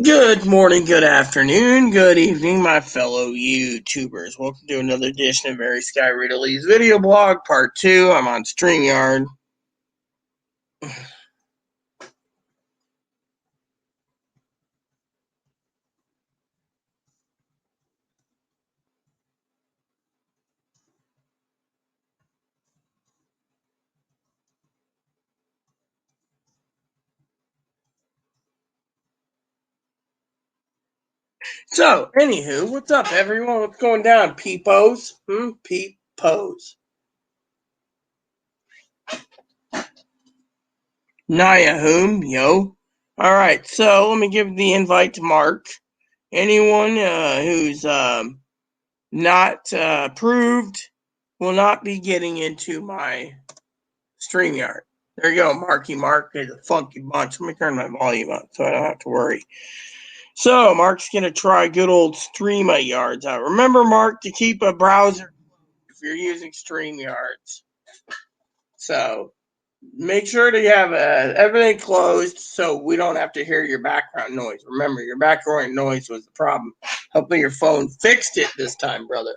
Good morning, good afternoon, good evening, my fellow YouTubers. Welcome to another edition of Mary Sky Riddley's video blog, part 2. I'm on StreamYard. So, anywho, what's up, everyone? What's going down, peepos? Peepos. Naya whom? Yo. Alright, so let me give the invite to Mark. Anyone who's not approved will not be getting into my StreamYard. There you go, Marky Mark is a funky bunch. Let me turn my volume up so I don't have to worry. So, Mark's going to try good old StreamYards out. Remember, Mark, to keep a browser if you're using StreamYards. So, make sure to have everything closed so we don't have to hear your background noise. Remember, your background noise was the problem. Hopefully your phone fixed it this time, brother.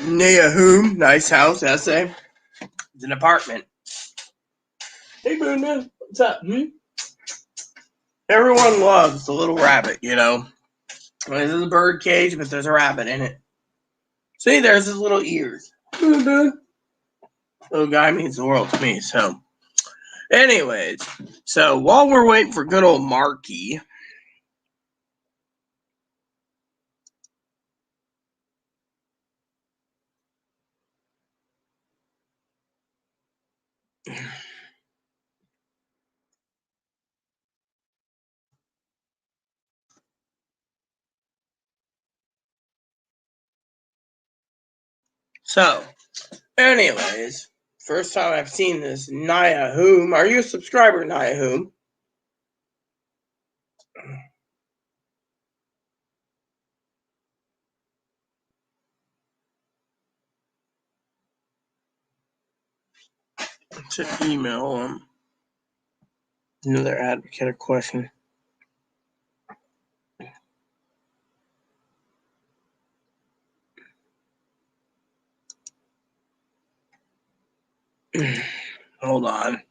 Nahum, nice house, essay. It's an apartment. Hey, Boona, what's up? Everyone loves the little rabbit, you know. This is a bird cage, but there's a rabbit in it. See, there's his little ears. Little guy means the world to me, so. Anyways, so while we're waiting for good old Marky. So, anyways, first time I've seen this Naya Whom. Are you a subscriber, Naya Whom? To email another advocate a question. Hold on.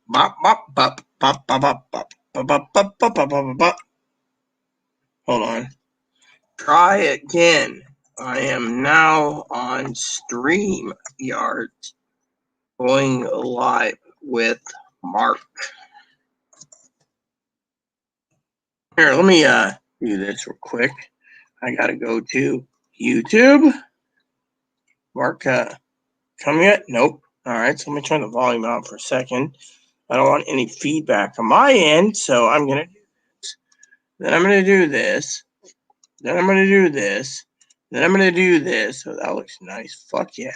Bop, bop, bop, bop, bop, bop, bop, bop, bop, bop, bop, bop, bop, bop. Hold on. Try again. I am now on StreamYard, going live with Mark. Here, let me do this real quick. I gotta go to YouTube. Mark, come yet? Nope. All right, so let me turn the volume out for a second. I don't want any feedback on my end, so I'm gonna do this. Then I'm gonna do this. Then I'm gonna do this. Then I'm gonna do this. So that looks nice. Fuck yeah.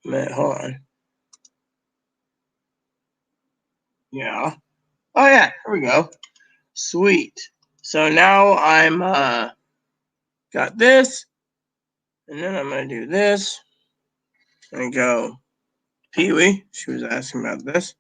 Man, hold on. Yeah. Oh yeah, here we go. Sweet. So now I'm got this, and then I'm gonna do this and go Pee-wee. She was asking about this.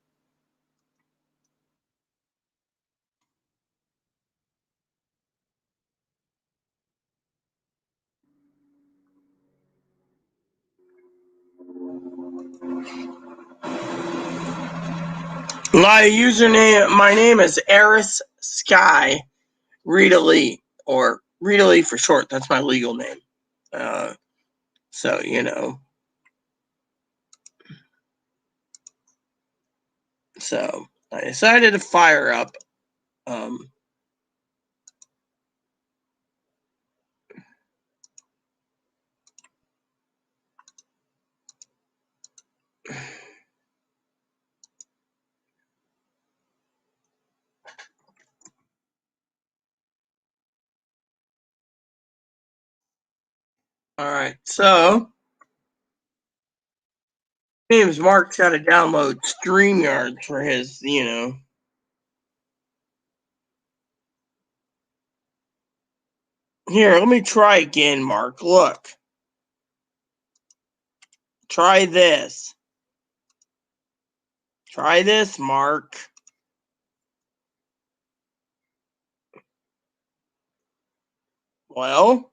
My username, my name is Eris Sky Rita Lee, or Rita Lee for short. That's my legal name. So you know. So I decided to fire up. All right, so James Mark's got to download StreamYard for his, you know. Here, let me try again, Mark. Look. Try this. Try this, Mark. Well,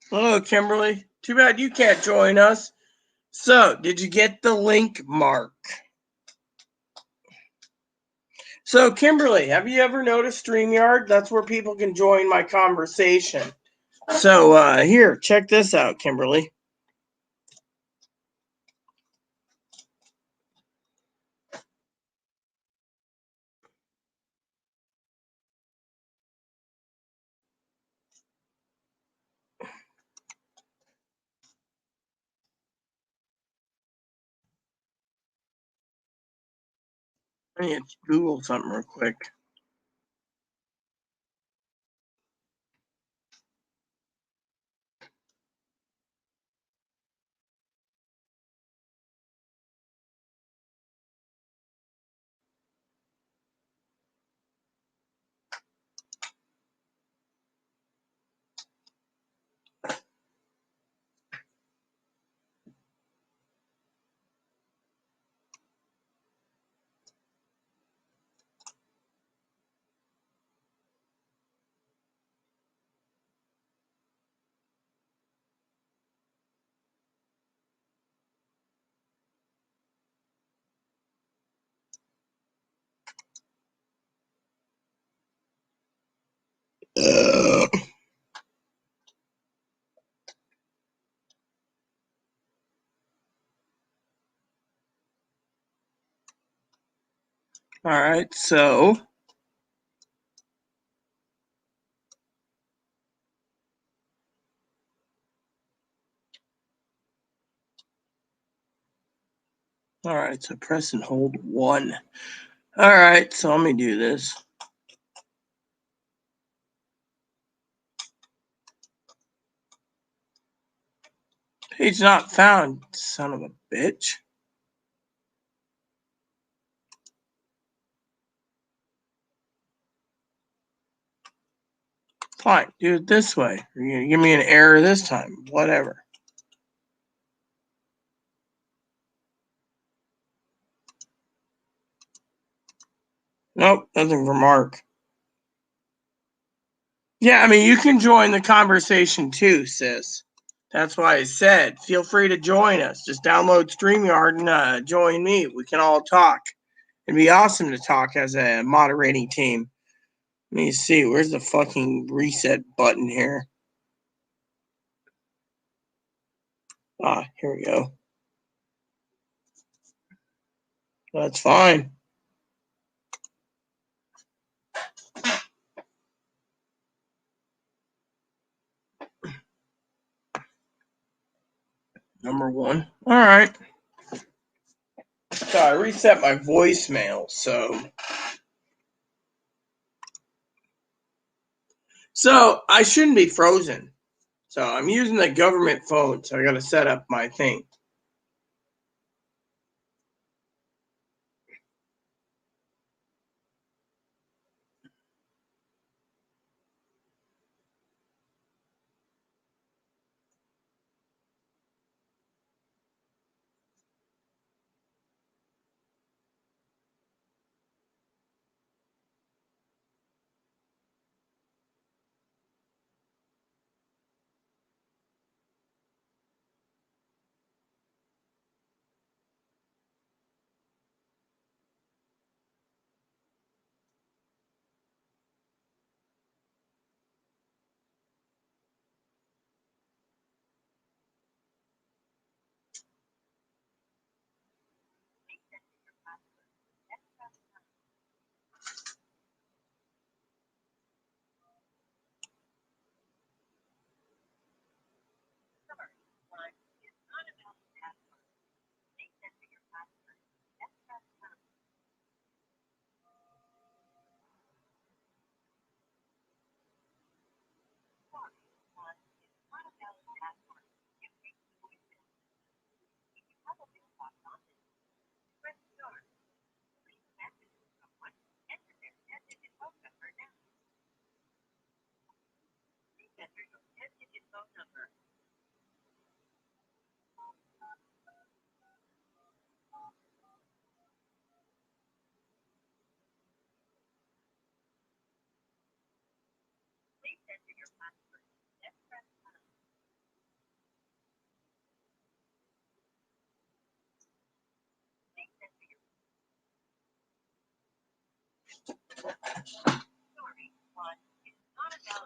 hello, Kimberly. Too bad you can't join us. So, did you get the link, Mark? So, Kimberly, have you ever noticed StreamYard? That's where people can join my conversation. So, here, check this out, Kimberly. I need to Google something real quick. Uh, all right, so press and hold 1. All right, so let me do this. Page not found, son of a bitch. Fine, do it this way. You're gonna give me an error this time. Whatever. Nope, nothing from Mark. Yeah, I mean, you can join the conversation too, sis. That's why I said, feel free to join us. Just download StreamYard and join me. We can all talk. It'd be awesome to talk as a moderating team. Let me see, where's the fucking reset button here? Ah, here we go. That's fine. Number 1. All right. So I reset my voicemail, so I shouldn't be frozen. So I'm using the government phone, so I got to set up my thing.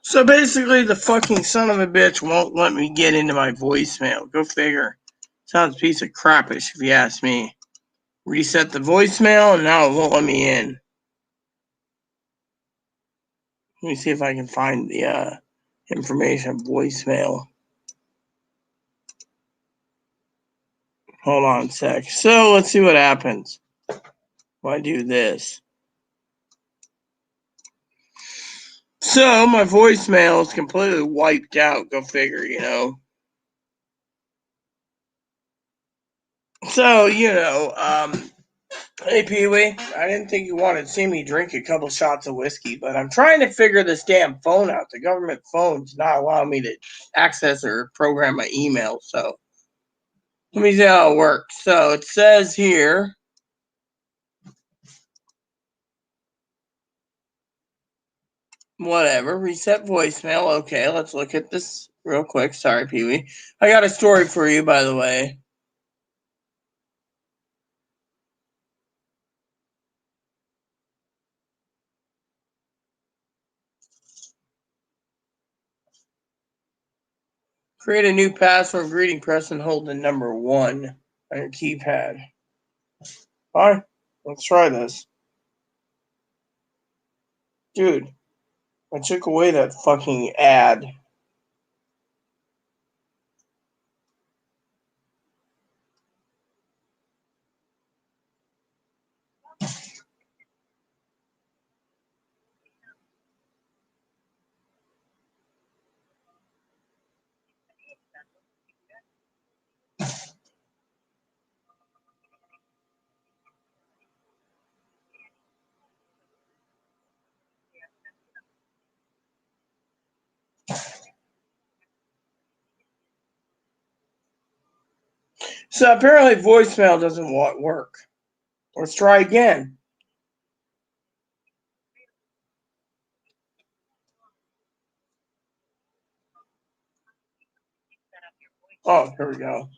So basically, the fucking son of a bitch won't let me get into my voicemail. Go figure. Sounds a piece of crapish, if you ask me. Reset the voicemail, and now it won't let me in. Let me see if I can find the information voicemail. Hold on a sec. So let's see what happens when I do this. So my voicemail is completely wiped out. Go figure, you know. So, hey Pee Wee, I didn't think you wanted to see me drink a couple shots of whiskey, but I'm trying to figure this damn phone out. The government phone's not allowing me to access or program my email, so let me see how it works. So it says here, whatever, reset voicemail. Okay, let's look at this real quick. Sorry, Pee Wee. I got a story for you, by the way. Create a new password greeting, press and hold the number 1 on your keypad. Alright, let's try this. Dude, I took away that fucking ad. So apparently voicemail doesn't work. Let's try again. Oh, here we go.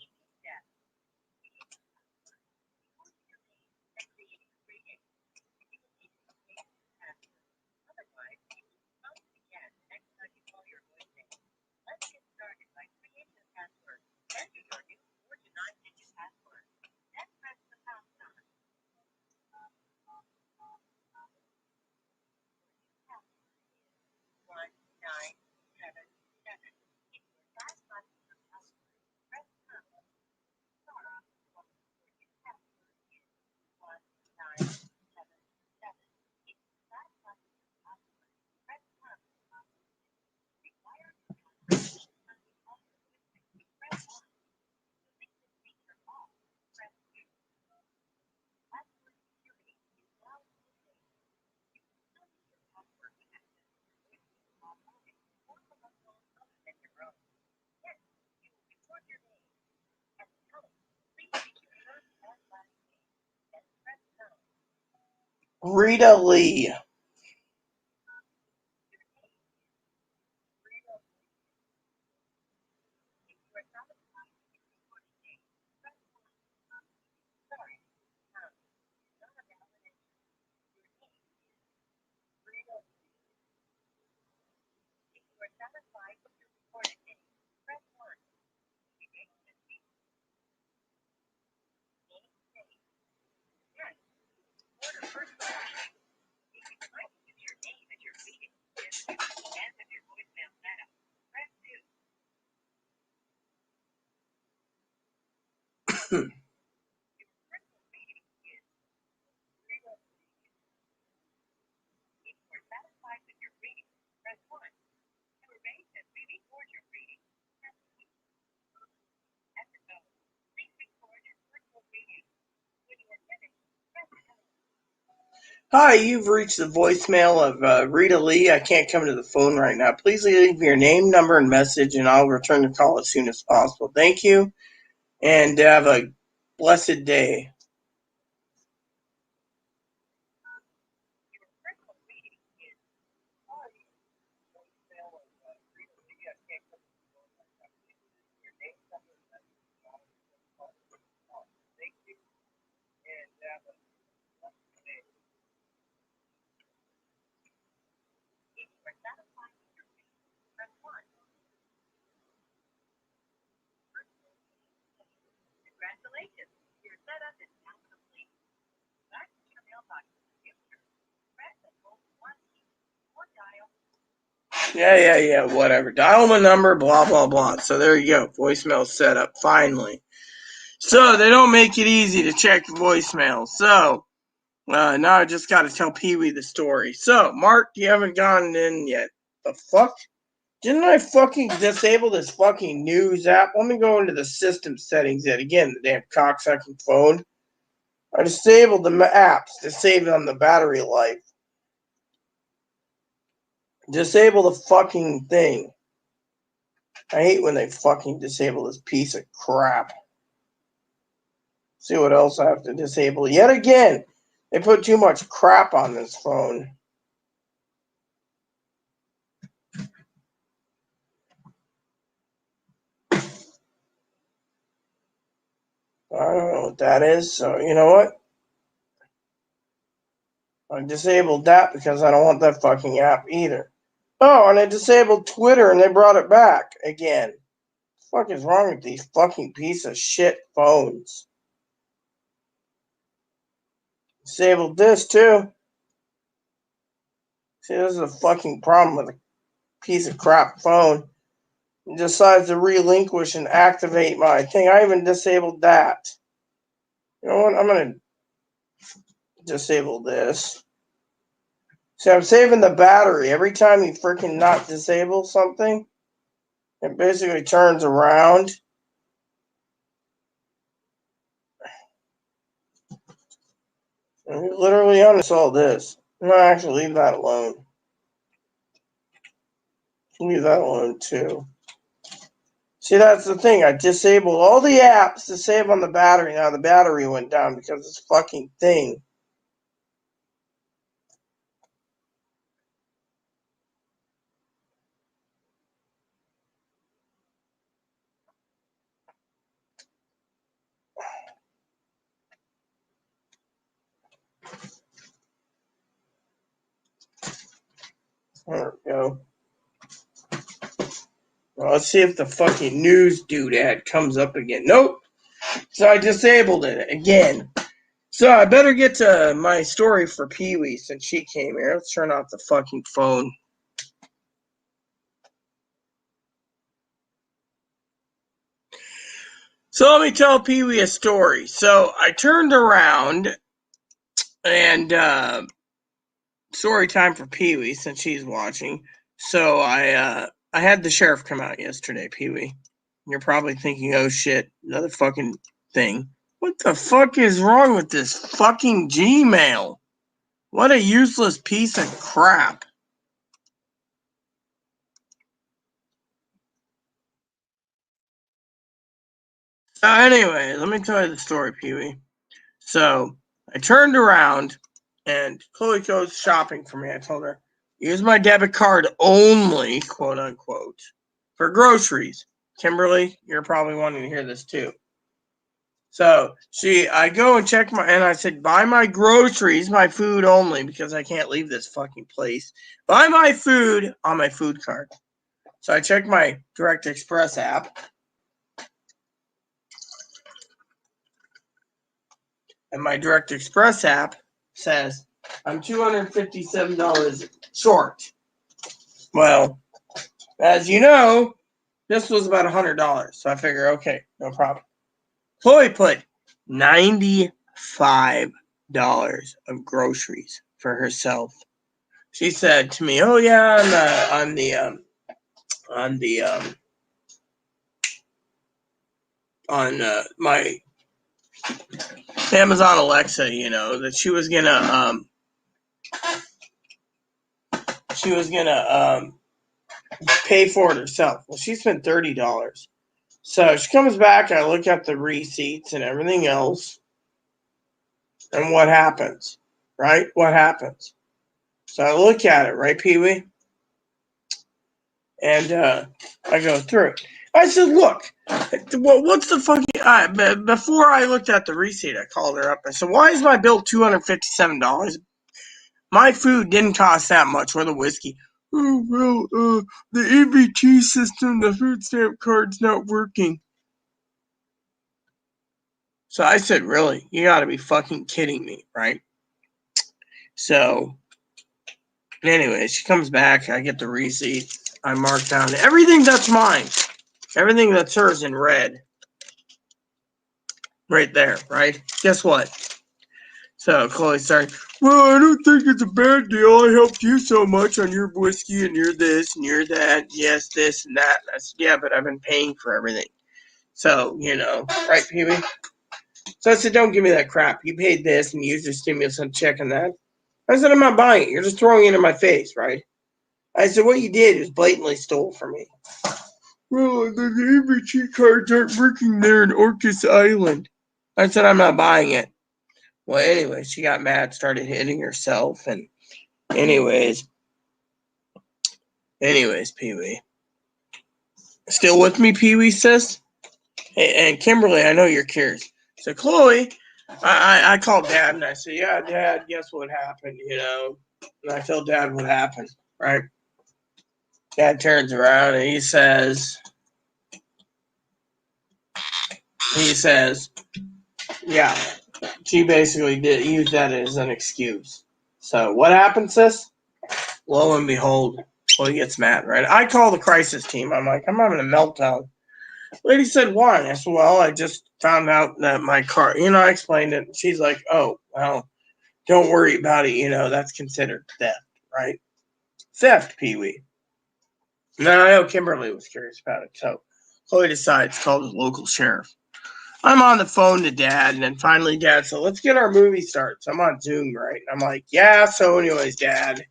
Rita Lee. Hi, you've reached the voicemail of Rita Lee. I can't come to the phone right now. Please leave your name, number, and message, and I'll return the call as soon as possible. Thank you, and have a blessed day. Yeah, whatever. Dial my number, blah, blah, blah. So there you go. Voicemail set up, finally. So they don't make it easy to check voicemail. So now I just got to tell Pee Wee the story. So, Mark, you haven't gone in yet. The fuck? Didn't I fucking disable this fucking news app? Let me go into the system settings yet again, the damn cocksucking phone. I disabled the apps to save on the battery life. Disable the fucking thing. I hate when they fucking disable this piece of crap. See what else I have to disable yet again. They put too much crap on this phone. I don't know what that is, so you know what? I disabled that because I don't want that fucking app either. Oh, and I disabled Twitter and they brought it back again. What the fuck is wrong with these fucking piece of shit phones? Disabled this too. See, this is a fucking problem with a piece of crap phone. It decides to relinquish and activate my thing. I even disabled that. You know what? I'm gonna disable this. See, I'm saving the battery. Every time you freaking not disable something, it basically turns around. And you literally uninstall this. No, actually, leave that alone. Leave that alone too. See, that's the thing. I disabled all the apps to save on the battery. Now the battery went down because of this fucking thing. There we go. Well, let's see if the fucking news doodad comes up again. Nope. So I disabled it again. So I better get to my story for Pee Wee since she came here. Let's turn off the fucking phone. So let me tell Pee Wee a story. So I turned around and story time for Pee Wee since she's watching. So I had the sheriff come out yesterday, Pee Wee. You're probably thinking, oh shit, another fucking thing. What the fuck is wrong with this fucking Gmail? What a useless piece of crap. So anyway, let me tell you the story, Pee Wee. So I turned around and Chloe goes shopping for me. I told her, use my debit card only, quote unquote, for groceries. Kimberly, you're probably wanting to hear this too. So I go and check and I said, buy my groceries, my food only, because I can't leave this fucking place. Buy my food on my food card. So I checked my Direct Express app. And my Direct Express app says I'm $257 short. Well, as you know, this was about $100. So I figure, okay, no problem. Chloe put $95 of groceries for herself. She said to me, "Oh yeah, on my Amazon Alexa, you know, that she was gonna pay for it herself." Well, she spent $30. So she comes back, I look at the receipts and everything else, and what happens, right? What happens? So I look at it, right, Pee Wee? And I go through it. I said, look, what's the fucking... before I looked at the receipt, I called her up. I said, why is my bill $257? My food didn't cost that much with a whiskey. Oh, well, the EBT system, the food stamp card's not working. So I said, really? You gotta be fucking kidding me, right? So, anyway, she comes back. I get the receipt. I mark down everything that's mine. Everything that's hers in red. Right there, right? Guess what? So Chloe started, well, I don't think it's a bad deal. I helped you so much on your whiskey and your this and your that. Yes, this and that. And I said, yeah, but I've been paying for everything. So, right, Pee Wee? So I said, don't give me that crap. You paid this and you used your stimulus and check and that. I said, I'm not buying it. You're just throwing it in my face, right? I said, what you did is blatantly stole from me. Well, the EBT cards aren't working there in Orcas Island. I said, I'm not buying it. Well, anyway, she got mad, started hitting herself, and anyways, Pee Wee. Still with me, Pee Wee, sis? And Kimberly, I know you're curious. So Chloe, I called Dad and I said, yeah, Dad, guess what happened, And I tell Dad what happened, right? Dad turns around and he says, yeah, she basically did use that as an excuse. So what happened, sis? Lo and behold, Chloe gets mad, right? I call the crisis team. I'm like, I'm having a meltdown. Lady said, why? I said, well, I just found out that my car, I explained it. She's like, oh, well, don't worry about it. That's considered theft, right? Theft, Pee Wee. Now, I know Kimberly was curious about it. So Chloe decides to call the local sheriff. I'm on the phone to Dad, and then finally Dad said, let's get our movie started. So I'm on Zoom, right? And I'm like, yeah, so anyways, Dad,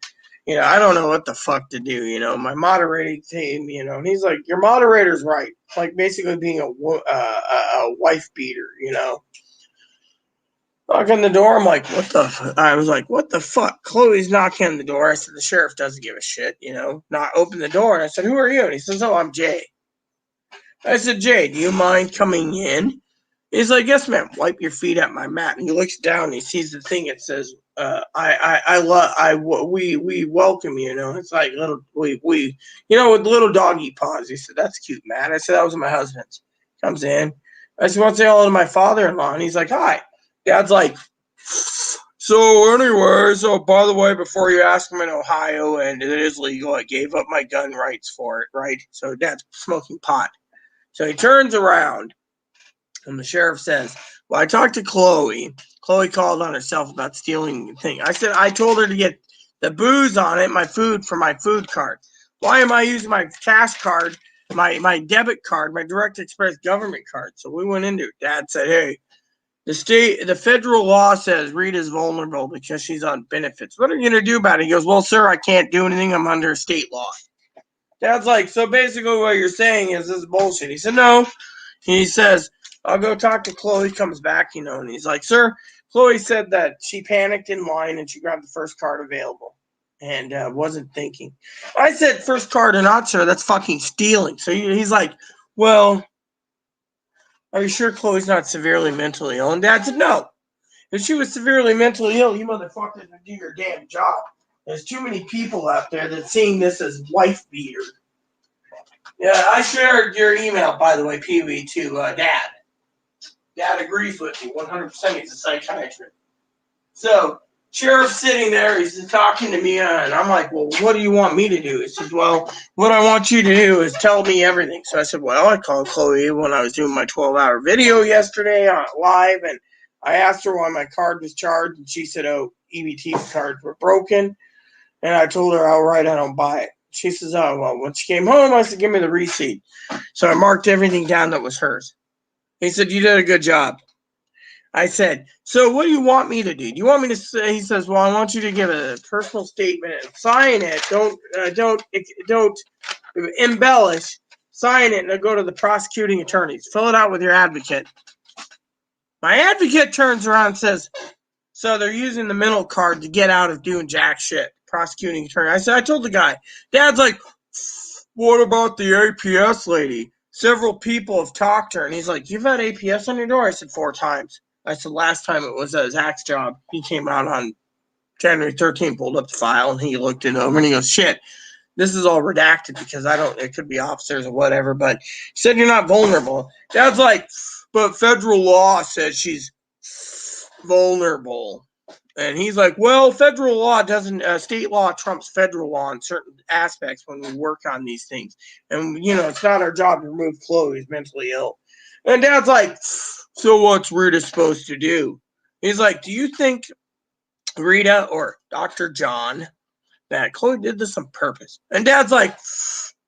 I don't know what the fuck to do, my moderating team, and he's like, your moderator's right. Like basically being a wife beater, Knock on the door. I'm like, I was like, what the fuck? Chloe's knocking on the door. I said, the sheriff doesn't give a shit, not open the door. And I said, who are you? And he says, oh, I'm Jay. I said, Jay, do you mind coming in? He's like, yes, ma'am. Wipe your feet at my mat. And he looks down and he sees the thing. It says, we welcome you. It's like little, with little doggy paws. He said, that's cute, Matt. I said, that was my husband's. Comes in. I said, want to say hello to my father-in-law. And he's like, hi. Dad's like, so anyway, by the way, before you ask, I'm in Ohio and it is legal. I gave up my gun rights for it, right? So Dad's smoking pot. So he turns around. And the sheriff says, well, I talked to Chloe. Chloe called on herself about stealing the thing. I said, I told her to get the booze on it, my food, for my food card. Why am I using my cash card, my debit card, my Direct Express government card? So we went into it. Dad said, hey, the federal law says Rita's vulnerable because she's on benefits. What are you going to do about it? He goes, well, sir, I can't do anything. I'm under state law. Dad's like, so basically what you're saying is this is bullshit. He said, no. He says, I'll go talk to Chloe, comes back, and he's like, sir, Chloe said that she panicked in line and she grabbed the first card available and wasn't thinking. I said, first card or not, sir, that's fucking stealing. So he's like, well, are you sure Chloe's not severely mentally ill? And Dad said, no. If she was severely mentally ill, you motherfuckers would do your damn job. There's too many people out there that seeing this as wife beater. Yeah, I shared your email, by the way, Pee Wee, to Dad. Dad agrees with me 100%. He's a psychiatrist. So, sheriff's sitting there. He's talking to me, and I'm like, well, what do you want me to do? He says, well, what I want you to do is tell me everything. So I said, well, I called Chloe when I was doing my 12-hour video yesterday on live, and I asked her why my card was charged, and she said, oh, EBT cards were broken. And I told her outright I don't buy it. She says, oh, well, when she came home, I said, give me the receipt. So I marked everything down that was hers. He said, you did a good job. I said, so what do you want me to do? Do you want me to say? He says, well, I want you to give a personal statement and sign it. Don't embellish. Sign it and go to the prosecuting attorneys. Fill it out with your advocate. My advocate turns around and says, so they're using the mental card to get out of doing jack shit. Prosecuting attorney. I said, I told the guy. Dad's like, what about the APS lady? several people have talked to her, and he's like, "You've had APS on your door?" I said, 4 times. I said, last time it was Zach's job. He came out on January 13th, pulled up the file, and he looked it over, and he goes, "Shit, this is all redacted because it could be officers or whatever, but he said you're not vulnerable." Dad's like, "But federal law says she's vulnerable." And he's like, "Well, federal law doesn't, state law trumps federal law in certain aspects when we work on these things. And, it's not our job to remove Chloe who's mentally ill." And Dad's like, "So what's Rita supposed to do?" He's like, "Do you think Rita or Dr. John that Chloe did this on purpose?" And Dad's like,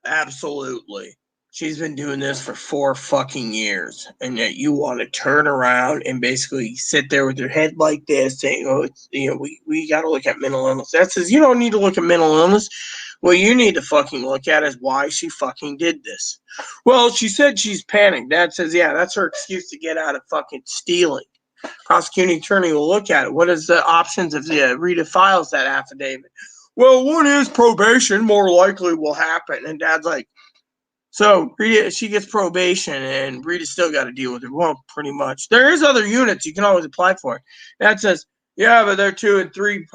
"Absolutely. She's been doing this for 4 fucking years, and yet you want to turn around and basically sit there with your head like this, saying, 'Oh, we got to look at mental illness.'" That says you don't need to look at mental illness. What you need to fucking look at is why she fucking did this. "Well, she said she's panicked." Dad says, "Yeah, that's her excuse to get out of fucking stealing." Prosecuting attorney will look at it. What is the options if Rita files that affidavit? "Well, one is probation more likely will happen." And Dad's like, "So Rita, she gets probation, and Rita still got to deal with it." Well, pretty much. There is other units you can always apply for. Dad says, "Yeah, but they're 2 and 3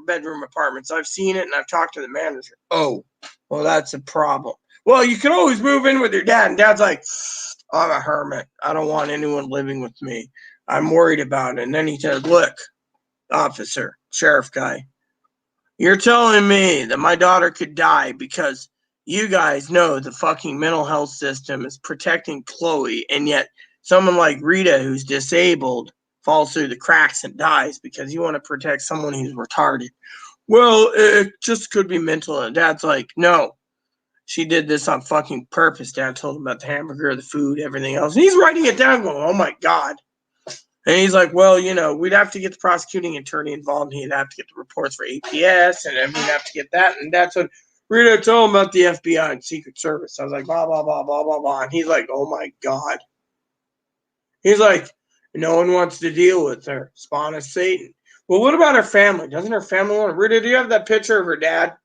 bedroom apartments. I've seen it, and I've talked to the manager." "Oh, well, that's a problem." "Well, you can always move in with your dad." And Dad's like, "I'm a hermit. I don't want anyone living with me. I'm worried about it." And then he said, "Look, officer, sheriff guy, you're telling me that my daughter could die because you guys know the fucking mental health system is protecting Chloe, and yet someone like Rita, who's disabled, falls through the cracks and dies because you want to protect someone who's retarded?" "Well, it just could be mental." And Dad's like, "No, she did this on fucking purpose." Dad told him about the hamburger, the food, everything else. And he's writing it down going, "Oh my God." And he's like, "Well, we'd have to get the prosecuting attorney involved. And he'd have to get the reports for APS, and then we'd have to get that." And that's what Rita told him about the FBI and Secret Service. I was like, blah, blah, blah, blah, blah, blah. And he's like, "Oh my God." He's like, "No one wants to deal with her. Spawn of Satan." "Well, what about her family? Doesn't her family want to?" "Rita, do you have that picture of her dad?"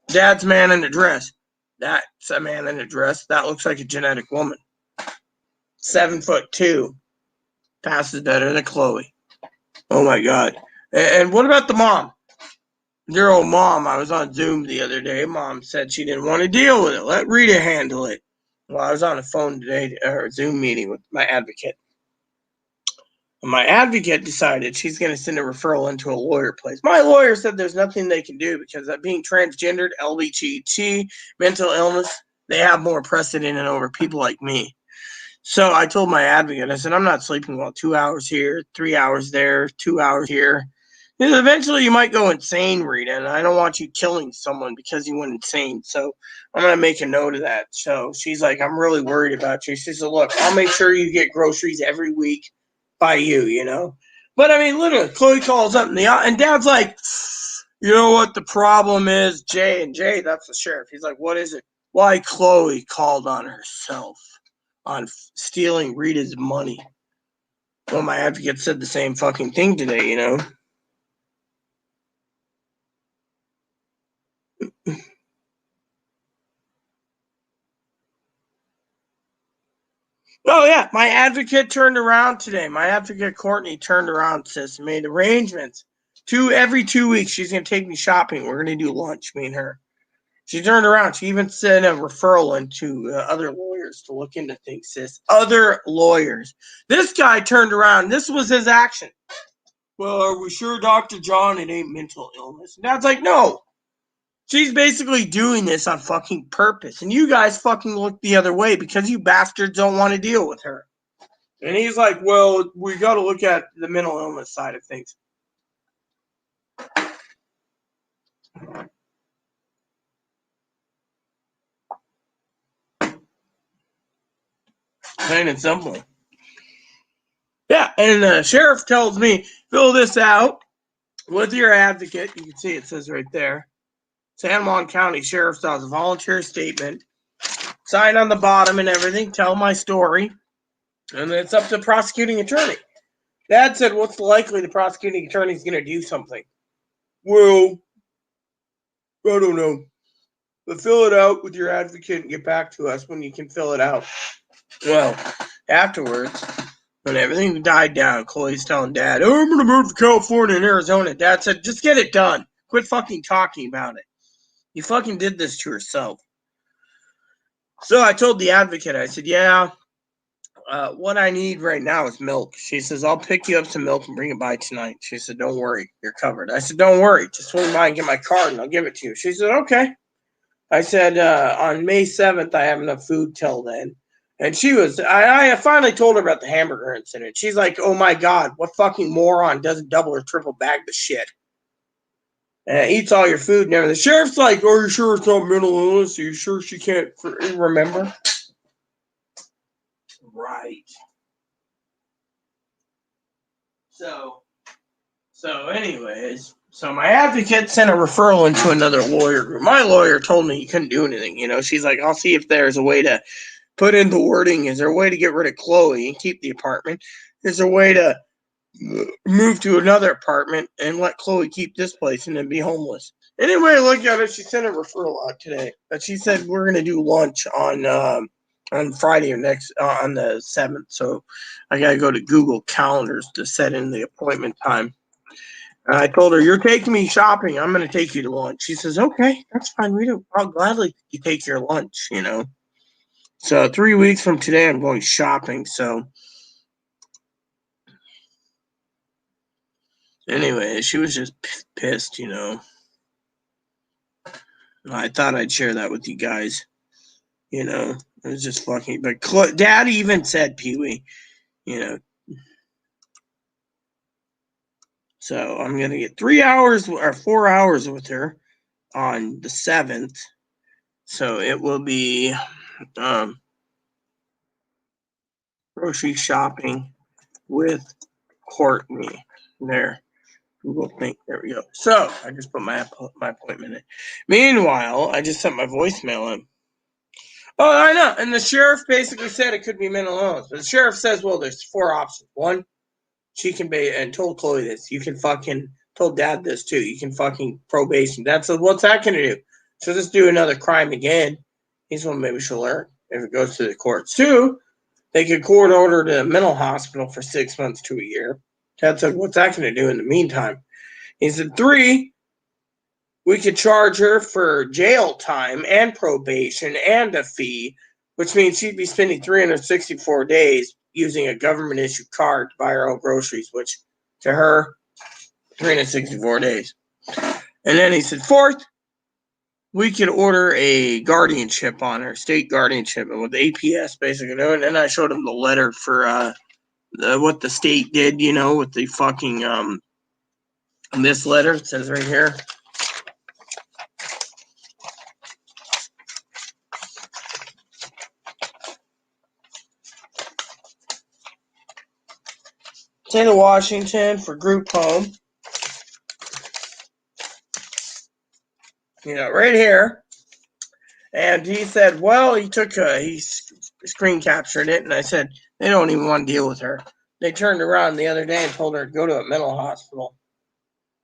"Dad's man in a dress." "That's a man in a dress. That looks like a genetic woman. 7'2". Passes better than Chloe. Oh my God. And what about the mom? Your old mom. I was on Zoom the other day. Mom said she didn't want to deal with it. Let Rita handle it. Well, I was on a phone today, or a Zoom meeting with my advocate. And my advocate decided she's going to send a referral into a lawyer place. My lawyer said there's nothing they can do because of being transgendered, LGBTQ, mental illness, they have more precedent over people like me. So I told my advocate, I said, "I'm not sleeping well. 2 hours here, 3 hours there, 2 hours here. Because eventually you might go insane, Rita, and I don't want you killing someone because you went insane. So I'm going to make a note of that." So she's like, "I'm really worried about you." She said, "Look, I'll make sure you get groceries every week by you. But I mean, literally, Chloe calls up and Dad's like, "You know what the problem is, Jay?" And Jay, that's the sheriff. He's like, "What is it?" "Why Chloe called on herself on stealing Rita's money." Well, my advocate said the same fucking thing today. Oh, yeah, my advocate turned around today. My advocate, Courtney, turned around, sis, made arrangements. Every 2 weeks, she's going to take me shopping. We're going to do lunch, me and her. She turned around. She even sent a referral into other lawyers to look into things, sis. Other lawyers. This guy turned around. This was his action. "Well, are we sure, Dr. John, it ain't mental illness?" And Dad's like, "No. She's basically doing this on fucking purpose. And you guys fucking look the other way because you bastards don't want to deal with her." And he's like, "Well, we got to look at the mental illness side of things." Plain and simple. Yeah, and the sheriff tells me, "Fill this out with your advocate." You can see it says right there, San Juan County Sheriff's Office volunteer statement. Sign on the bottom and everything. Tell my story. And then it's up to the prosecuting attorney. Dad said, "What's likely the prosecuting attorney is going to do something?" "Well, I don't know. But fill it out with your advocate and get back to us when you can fill it out. Well, afterwards, when everything died down, Chloe's telling Dad, "Oh, I'm going to move to California and Arizona." Dad said, "Just get it done. Quit fucking talking about it. You fucking did this to yourself." So I told the advocate, I said, "Yeah, what I need right now is milk." She says, "I'll pick you up some milk and bring it by tonight." She said, "Don't worry, you're covered." I said, "Don't worry, just swing by and get my card and I'll give it to you." She said, "Okay." I said, "On May 7th, I have enough food till then." And I finally told her about the hamburger incident. She's like, "Oh my God, what fucking moron doesn't double or triple bag the shit? And eats all your food and everything." The sheriff's like, "Are you sure it's not mental illness? Are you sure she can't remember?" Right. Anyways, my advocate sent a referral into another lawyer group. My lawyer told me he couldn't do anything. She's like, "I'll see if there's a way to put in the wording. Is there a way to get rid of Chloe and keep the apartment? Is there a way to move to another apartment and let Chloe keep this place and then be homeless?" Anyway, look at it. She sent a referral out today, but she said we're gonna do lunch on Friday or next on the 7th. So I gotta go to Google Calendars to set in the appointment time. I told her, "You're taking me shopping. I'm gonna take you to lunch." She says, "Okay, that's fine. I'll gladly take your lunch." So 3 weeks from today, I'm going shopping. So anyway, she was just pissed. I thought I'd share that with you guys. It was just fucking. But Dad even said, "Pee Wee," you know. So I'm gonna get 3 hours or 4 hours with her on the 7th. So it will be grocery shopping with Courtney. There. Google Think. There we go. So I just put my appointment in. Meanwhile, I just sent my voicemail in. Oh, I know. And the sheriff basically said it could be mental illness. But the sheriff says, well, there's 4 options. One, she can be, and told Chloe this. You can fucking, told Dad this too. You can fucking probation. Dad said, "What's that going to do? She'll just do another crime again." He's well, maybe she'll learn if it goes to the courts. Two, they could court order to a mental hospital for 6 months to a year. Dad said, "What's that going to do in the meantime?" He said, three, we could charge her for jail time and probation and a fee, which means she'd be spending 364 days using a government issued card to buy her own groceries, which to her, 364 days. And then he said, fourth, we could order a guardianship on her, state guardianship, and with APS basically doing. And then I showed him the letter for what the state did, with the fucking this letter. It says right here. State of Washington for group home. Right here. And he said, well, he screen captured it. And I said, they don't even want to deal with her. They turned around the other day and told her to go to a mental hospital.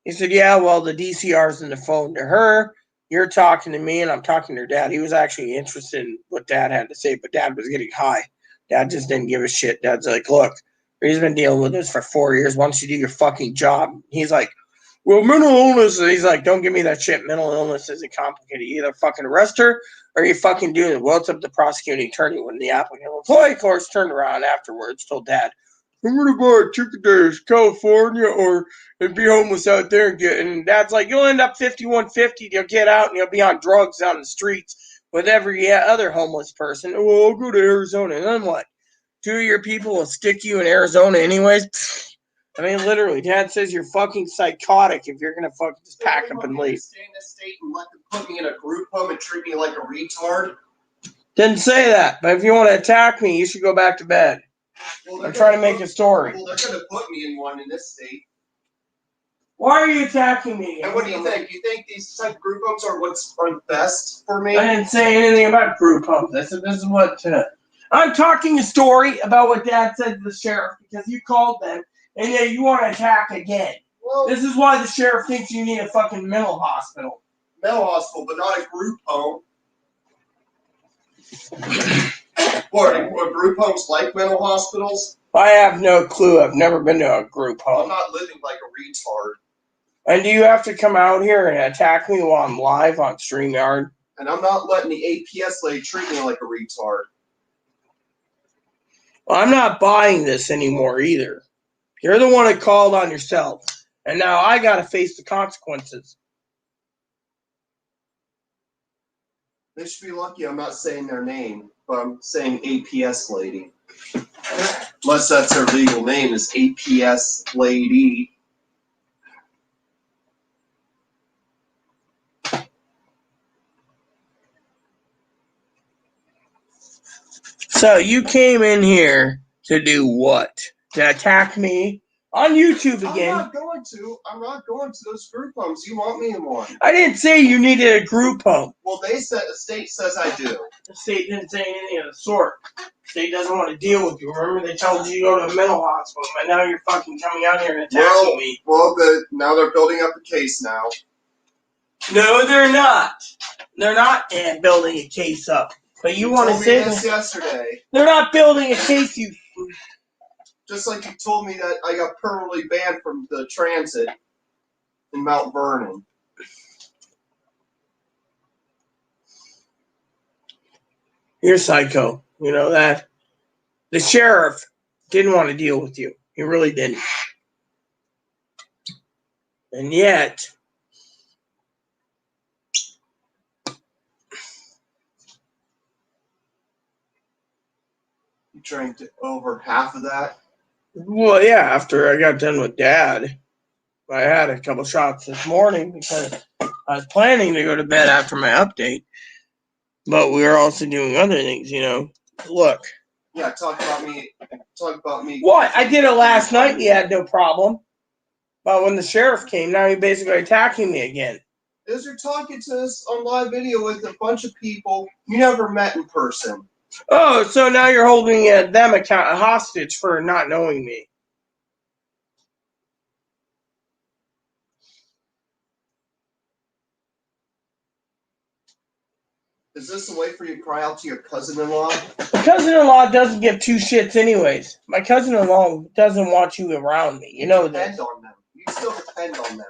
He said, yeah, well, the DCR's in the phone to her. You're talking to me and I'm talking to her dad. He was actually interested in what Dad had to say, but Dad was getting high. Dad just didn't give a shit. Dad's like, look, he's been dealing with this for 4 years. Why don't you do your fucking job? He's like, well, mental illness. He's like, don't give me that shit. Mental illness isn't complicated. You either fucking arrest her or you fucking do it. Well, it's up to the prosecuting attorney when the applicant. Employee, of course, turned around afterwards, told Dad, I'm going to buy a ticket to California or and be homeless out there and Dad's like, you'll end up 5150. You'll get out and you'll be on drugs out in the streets with every other homeless person. Well, I'll go to Arizona. And then what? 2 of your people will stick you in Arizona anyways? I mean, literally, Dad says you're fucking psychotic if you're gonna fucking just pack up and leave. Stay in this state and let them put me in a group home and treat me like a retard? Didn't say that, but if you want to attack me, you should go back to bed. Well, I'm trying to make a story. Well, they're gonna put me in one in this state. Why are you attacking me? And what do you think? You think these type of group homes are what's best for me? I didn't say anything about group homes. I said this is what I'm talking a story about what Dad said to the sheriff because you called them and then you want to attack again. Well, this is why the sheriff thinks you need a fucking mental hospital. Mental hospital, but not a group home. What, are group homes like mental hospitals? I have no clue. I've never been to a group home. I'm not living like a retard. And do you have to come out here and attack me while I'm live on StreamYard? And I'm not letting the APS lady treat me like a retard. Well, I'm not buying this anymore either. You're the one that called on yourself. And now I got to face the consequences. They should be lucky I'm not saying their name, but I'm saying APS lady. Unless that's their legal name, is APS lady. So you came in here to do what? To attack me on YouTube again? I'm not going to those group homes. You want me in one? I didn't say you needed a group home. Well, the state says I do. The state didn't say anything of the sort. The state doesn't want to deal with you. Remember, they told you to go to a mental hospital, but now you're fucking coming out here and attacking me. Well, now they're building up a case now. No, they're not. They're not building a case up. But you want to say this yesterday. They're not building a case, you. Just like you told me that I got permanently banned from the transit in Mount Vernon. You're psycho. You know that. The sheriff didn't want to deal with you. He really didn't. And yet, you drank over half of that? Well, yeah, after I got done with Dad, I had a couple shots this morning because I was planning to go to bed after my update. But we were also doing other things, you know. Look. Yeah, talk about me. What? I did it last night and you had no problem. But when the sheriff came, now you're basically attacking me again. Because you're talking to us on live video with a bunch of people you never met in person. Oh, so now you're holding them hostage for not knowing me. Is this a way for you to cry out to your cousin-in-law? My cousin-in-law doesn't give two shits anyways. My cousin-in-law doesn't want you around me. You know that. Depend on them. You still depend on them.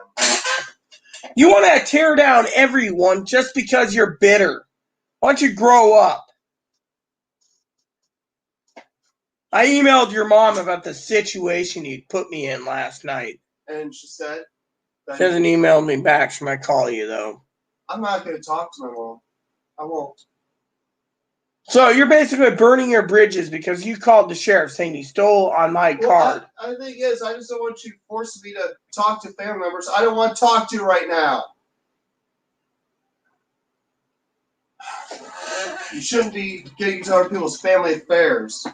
You want to tear down everyone just because you're bitter. Why don't you grow up? I emailed your mom about the situation you put me in last night. And she said? She hasn't emailed me back. She might call you, though. I'm not going to talk to my mom. I won't. So you're basically burning your bridges because you called the sheriff saying you stole on my card. I think it is. I just don't want you forcing me to talk to family members I don't want to talk to right now. You shouldn't be getting into other people's family affairs.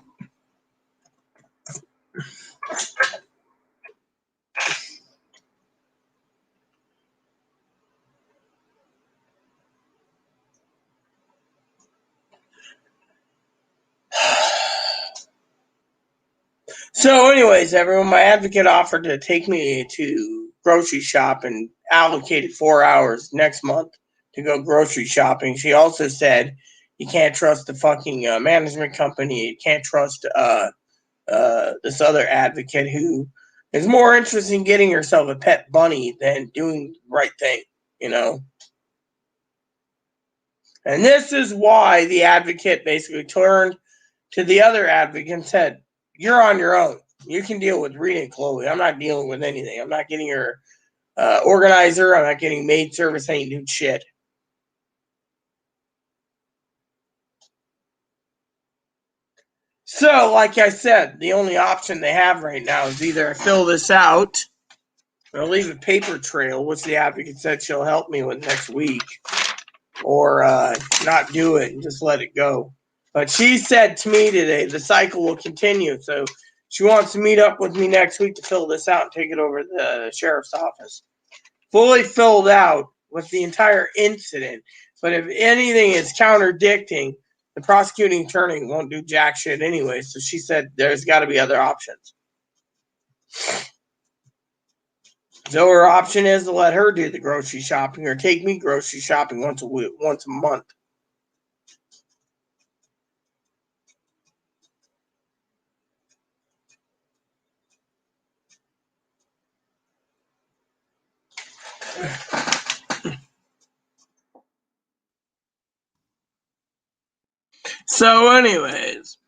So anyways, everyone, my advocate offered to take me to grocery shop and allocated 4 hours next month to go grocery shopping. She also said you can't trust the fucking management company. You can't trust this other advocate who is more interested in getting herself a pet bunny than doing the right thing, you know. And this is why the advocate basically turned to the other advocate and said, you're on your own. You can deal with Rita and Chloe. I'm not dealing with anything. I'm not getting her organizer. I'm not getting maid service. I ain't doing shit. So, like I said, the only option they have right now is either I fill this out or leave a paper trail, which the advocate said she'll help me with next week, or not do it and just let it go. But she said to me today the cycle will continue, so she wants to meet up with me next week to fill this out and take it over to the sheriff's office. Fully filled out with the entire incident. But if anything is contradicting, the prosecuting attorney won't do jack shit anyway. So she said there's got to be other options. So her option is to let her do the grocery shopping or take me grocery shopping once a month. So, anyways,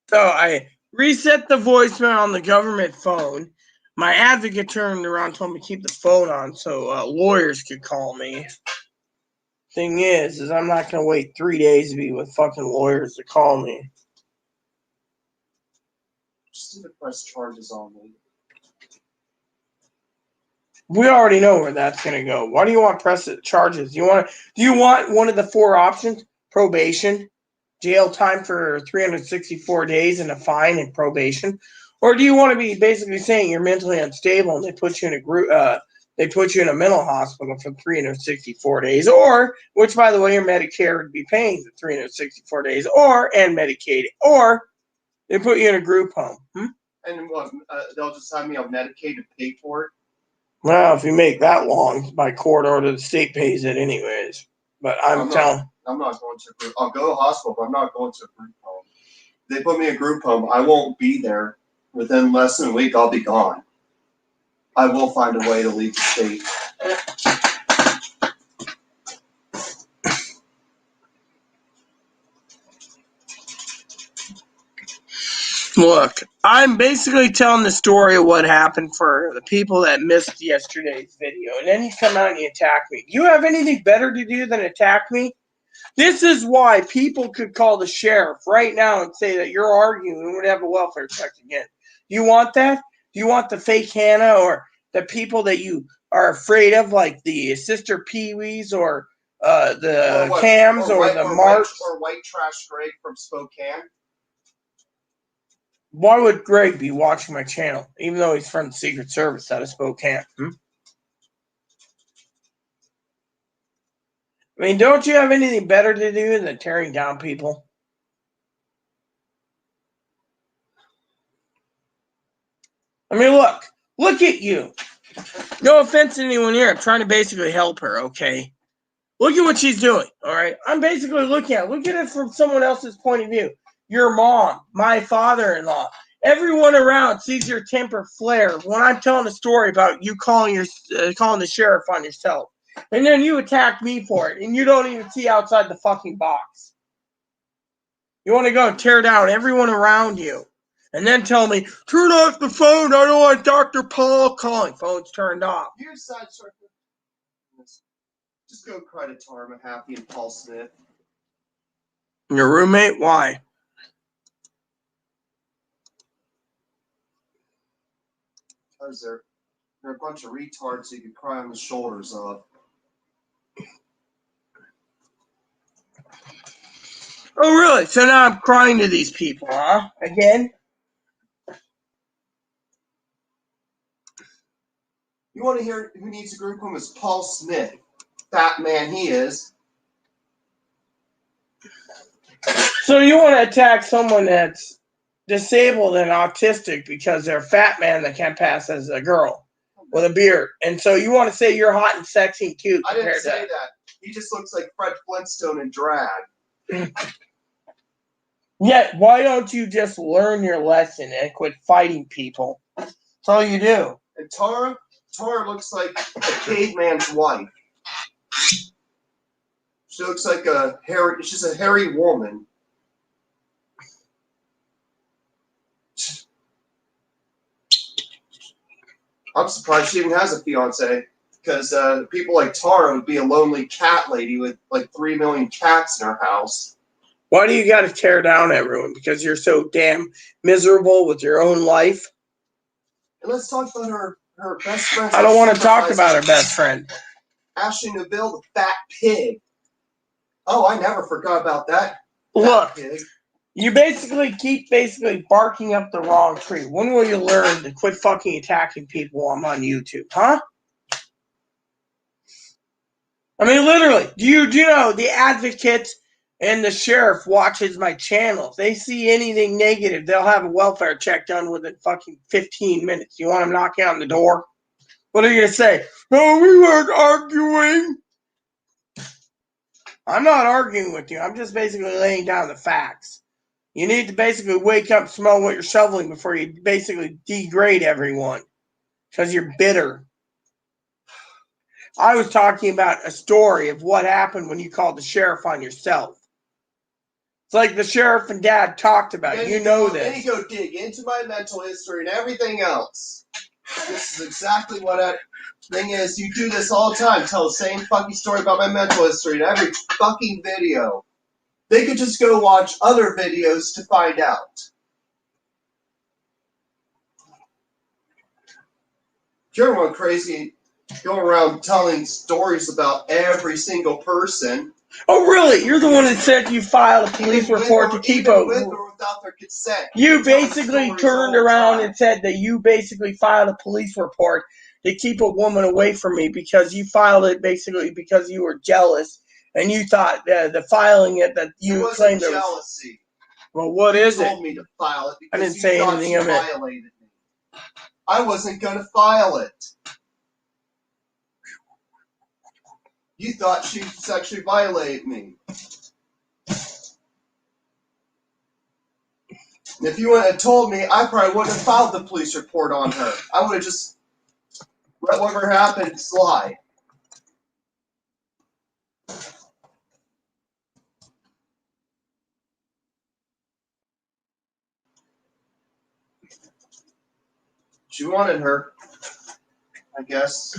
so I reset the voicemail on the government phone. My advocate turned around and told me to keep the phone on so lawyers could call me. Thing is I'm not going to wait 3 days to be with fucking lawyers to call me. Just need to press charges on me. We already know where that's going to go. Why do you want press charges? Do you want one of the 4 options? Probation, jail time for 364 days, and a fine and probation? Or do you want to be basically saying you're mentally unstable and they put you in a group? They put you in a mental hospital for 364 days, or, which by the way, your Medicare would be paying the 364 days, and Medicaid, or they put you in a group home. And what? They'll just have me on Medicaid to pay for it. Well, if you make that long by court order, the state pays it anyways. But I'm not going to group. I'll go to hospital, but I'm not going to a group home. If they put me in a group home, I won't be there. Within less than a week, I'll be gone. I will find a way to leave the state. Look, I'm basically telling the story of what happened for the people that missed yesterday's video, and then you come out and you attack me. Do you have anything better to do than attack me? This is why people could call the sheriff right now and say that you're arguing and would have a welfare check again. Do you want that? Do you want the fake Hannah or the people that you are afraid of, like the Sister Pee-wees or the Cams or the Marks? Or White Trash Greg from Spokane? Why would Greg be watching my channel, even though he's from the Secret Service out of Spokane? I mean, don't you have anything better to do than tearing down people? I mean, look at you. No offense to anyone here. I'm trying to basically help her, okay? Look at what she's doing, all right? I'm basically look at it from someone else's point of view. Your mom, my father-in-law, everyone around sees your temper flare when I'm telling a story about you calling the sheriff on yourself. And then you attack me for it, and you don't even see outside the fucking box. You want to go and tear down everyone around you. And then tell me, turn off the phone. I don't want Dr. Paul calling. Phone's turned off. You're side circle. Just go cry to Tara Mahaffey and Paul Smith. Your roommate? Why? Because they're a bunch of retards you can cry on the shoulders of. Oh, really? So now I'm crying to these people, huh? Again? You want to hear who needs a group home? Is Paul Smith. Fat man he is. So you want to attack someone that's disabled and autistic because they're a fat man that can't pass as a girl with a beard. And so you want to say you're hot and sexy and cute. I didn't say that. He just looks like Fred Flintstone in drag. Yet, why don't you just learn your lesson and quit fighting people? That's all you do. And Tara looks like a caveman's wife. She looks like she's a hairy woman. I'm surprised she even has a fiance, because people like Tara would be a lonely cat lady with like 3 million cats in her house. Why do you got to tear down everyone? Because you're so damn miserable with your own life? And let's talk about her best friend. I don't want to talk about her best friend. Ashley Neville, the fat pig. Oh, I never forgot about that. Look, you keep barking up the wrong tree. When will you learn to quit fucking attacking people while I'm on YouTube, huh? I mean, literally, do you know the advocates and the sheriff watches my channel? If they see anything negative, they'll have a welfare check done within fucking 15 minutes. You want them knocking on the door? What are you going to say? No, we weren't arguing. I'm not arguing with you. I'm just basically laying down the facts. You need to basically wake up, smell what you're shoveling before you basically degrade everyone. Because you're bitter. I was talking about a story of what happened when you called the sheriff on yourself. It's like the sheriff and Dad talked about. Then You know this. Then you go dig into my mental history and everything else. This is exactly what I... Thing is, you do this all the time. Tell the same fucking story about my mental history in every fucking video. They could just go watch other videos to find out. You're one crazy going around telling stories about every single person. Oh, really? You're the one that said you filed a police report to keep a... with or without their consent. You basically turned around and said that you basically filed a police report to keep a woman away from me because you filed it basically because you were jealous and you thought the filing it that you claimed it was jealousy. Well, what is it? You told me to file it because I didn't say anything of it. Violated me. I wasn't going to file it. You thought she sexually violated me. And if you wouldn't have told me, I probably wouldn't have filed the police report on her. I would have just let whatever happened slide. She wanted her, I guess.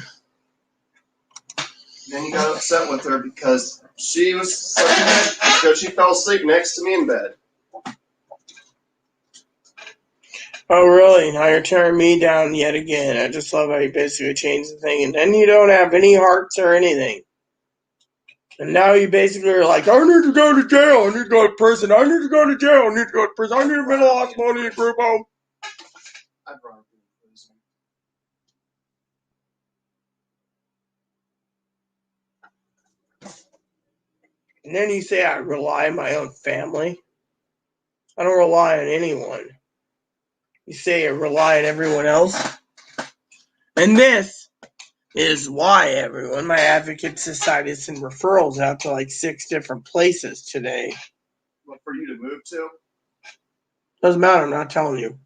Then you got upset with her because she was sucking it because she fell asleep next to me in bed. Oh, really? Now you're tearing me down yet again. I just love how you basically changed the thing, and then you don't have any hearts or anything. And now you basically are like, I need to go to jail. I need to go to prison. I need to go to jail. I need to go to prison. I need a mental hospital. I need a group home. I brought her to prison. And then you say I rely on my own family. I don't rely on anyone. You say I rely on everyone else. And this is why everyone, my advocate society, is sending referrals out to like 6 different places today. What, for you to move to? Doesn't matter, I'm not telling you.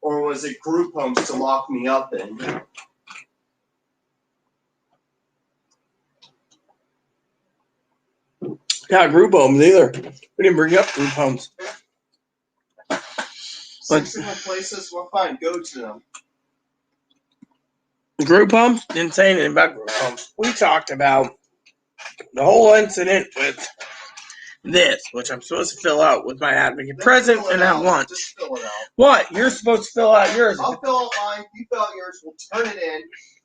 Or was it group homes to lock me up in? Not group homes either. We didn't bring up group homes. 6 different places? Well, fine, go to them. Group homes? Didn't say anything about group homes. We talked about the whole incident with this, which I'm supposed to fill out with my advocate present and at lunch. Just fill it out. What? You're supposed to fill out yours. I'll fill out mine, you fill out yours, we'll turn it in,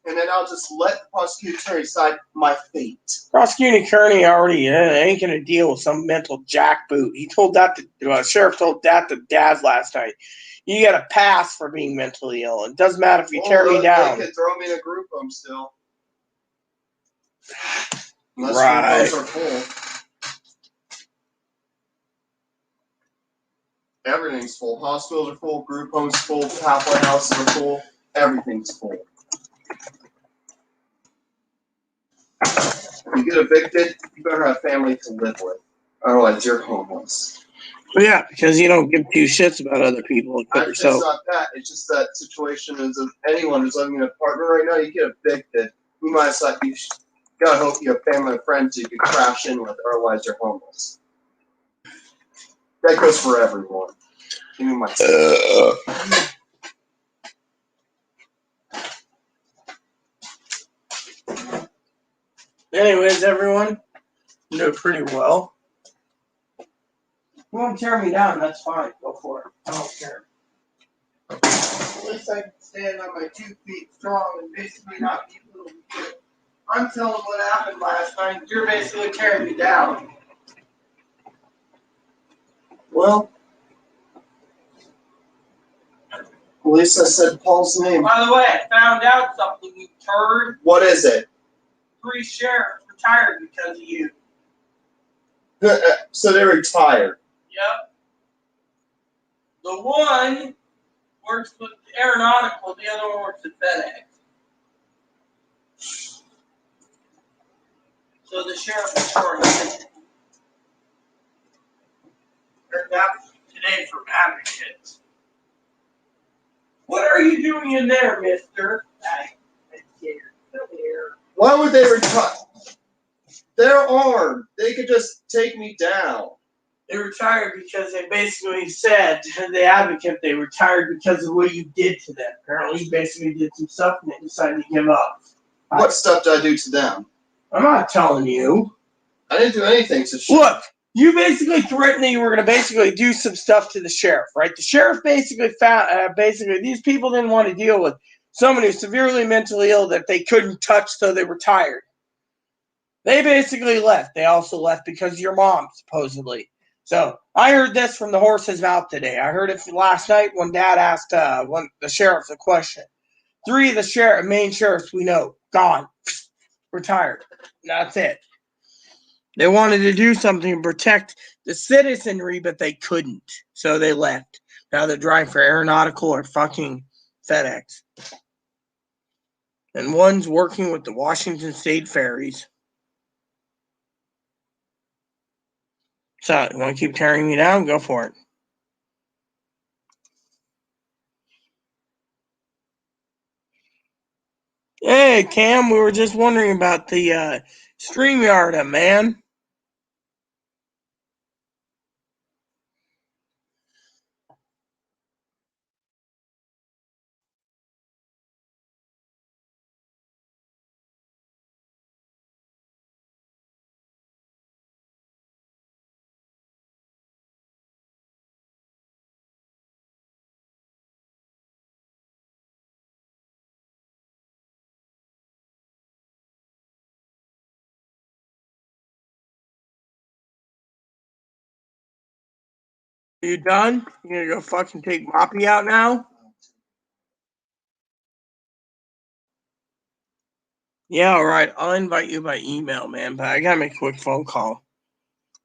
and then I'll just let the prosecuting attorney decide my fate. Prosecuting attorney already ain't going to deal with some mental jackboot. He told that to, sheriff told that to Dad last night. You got a pass for being mentally ill. It doesn't matter if you tear me down. They could throw me in a group home still. Unless Right. group homes are full. Everything's full. Hospitals are full, group homes full, halfway houses are full. Everything's full. You get evicted, you better have family to live with. Otherwise, you're homeless. Yeah, because you don't give 2 shits about other people except yourself. It's not that. It's just that situation is if anyone who's living in an apartment right now, you get evicted. You might as well, you gotta hope you have family and friends you can crash in with, otherwise you're homeless. That goes for everyone. Give me my Anyways, everyone, you do pretty well. You want to tear me down, that's fine. Go for it. I don't care. At least I can stand on my 2 feet strong and basically not be a little bit. I'm telling what happened last night. You're basically tearing me down. Well, at least I said Paul's name. By the way, I found out something, you turd. What is it? 3 sheriffs retired because of you. So they retired. Yep. The one works with aeronautical, the other one works at FedEx. So the sheriff is short-handed. Heard that today from advocates. What are you doing in there, mister? Come here. Why would they retire? They're armed. They could just take me down. They retired because they basically said to the advocate they retired because of what you did to them. Apparently, you basically did some stuff and they decided to give up. What stuff did I do to them? I'm not telling you. I didn't do anything to Look, you basically threatened that you were going to basically do some stuff to the sheriff, right? The sheriff basically found, these people didn't want to deal with someone who's severely mentally ill that they couldn't touch, so they retired. They basically left. They also left because of your mom, supposedly. So I heard this from the horse's mouth today. I heard it last night when Dad asked the sheriff a question. 3 of the main sheriffs we know gone, retired. That's it. They wanted to do something to protect the citizenry, but they couldn't, so they left. Now they're driving for Aeronautical or fucking FedEx, and one's working with the Washington State Ferries. So, you want to keep tearing me down? Go for it. Hey, Cam, we were just wondering about the StreamYard, man. You done? You gonna go fucking take Moppy out now? Yeah, alright. I'll invite you by email, man, but I gotta make a quick phone call.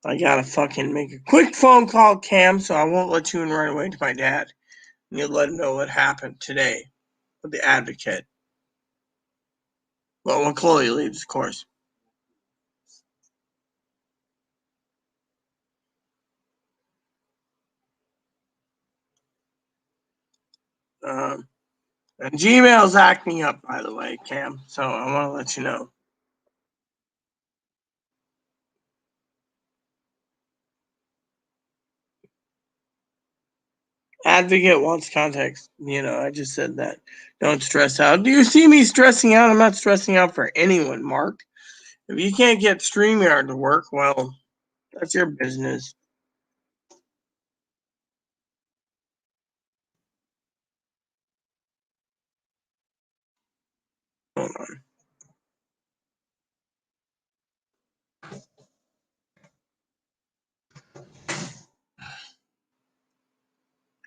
I gotta fucking make a quick phone call, Cam, so I won't let you in right away to my dad. And you'll let him know what happened today with the advocate. Well, when Chloe leaves, of course. And Gmail's acting up, by the way, Cam, so I want to let you know. Advocate wants context. I just said that. Don't stress out. Do you see me stressing out? I'm not stressing out for anyone, Mark. If you can't get StreamYard to work, well, that's your business. Hold on.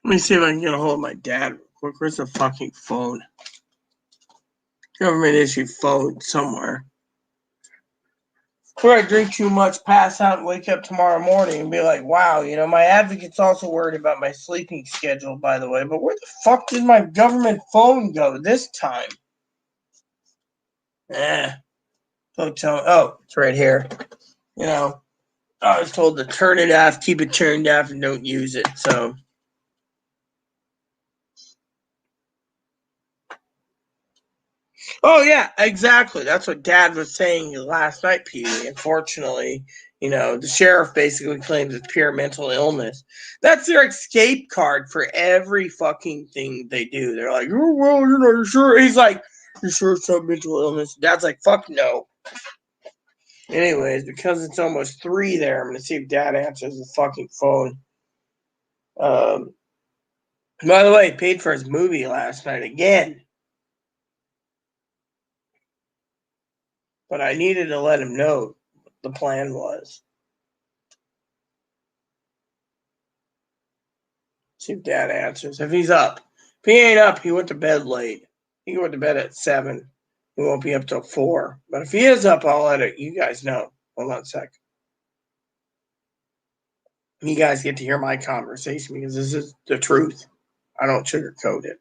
Let me see if I can get a hold of my dad real quick. Where's the fucking phone? Government issue phone somewhere. Before I drink too much, pass out, and wake up tomorrow morning and be like, wow, my advocate's also worried about my sleeping schedule, by the way. But where the fuck did my government phone go this time? Oh, it's right here. I was told to turn it off, keep it turned off, and don't use it. So, oh yeah, exactly. That's what Dad was saying last night, Petey. Unfortunately, the sheriff basically claims it's pure mental illness. That's their escape card for every fucking thing they do. They're like, oh, well, you're sure. He's like, you sure it's not mental illness? Dad's like, fuck no. Anyways, because it's almost 3 there, I'm gonna see if Dad answers the fucking phone. By the way, paid for his movie last night again. But I needed to let him know what the plan was. See if Dad answers. If he's up. If he ain't up, he went to bed late. He went to bed at 7. He won't be up till 4. But if he is up, I'll let you guys know. Hold on a sec. You guys get to hear my conversation because this is the truth. I don't sugarcoat it.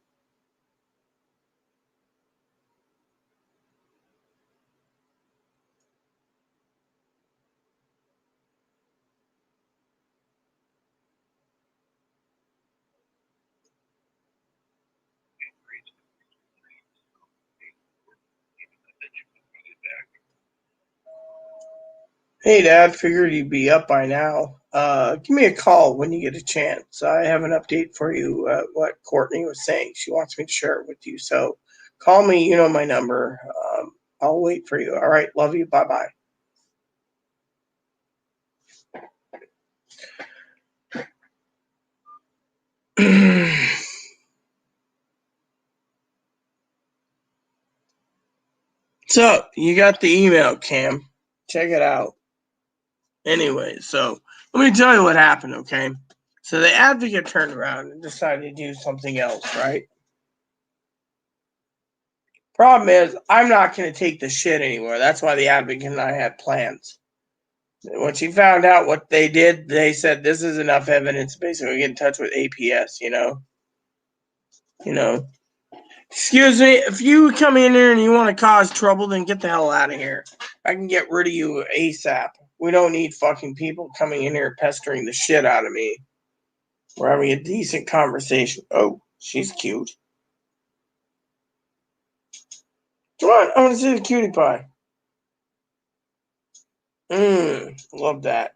Hey, Dad, figured you'd be up by now. Give me a call when you get a chance. I have an update for you, what Courtney was saying. She wants me to share it with you. So call me, you know my number. I'll wait for you. All right, love you. Bye-bye. So, you got the email, Cam. Check it out. Anyway, so let me tell you what happened, okay? So the advocate turned around and decided to do something else, right? Problem is, I'm not going to take the shit anymore. That's why the advocate and I had plans. When she found out what they did, they said this is enough evidence. Basically, get in touch with APS. You know. Excuse me, if you come in here and you want to cause trouble, then get the hell out of here. I can get rid of you ASAP. We don't need fucking people coming in here pestering the shit out of me. We're having a decent conversation. Oh, she's cute. Come on, I want to see the cutie pie. Love that.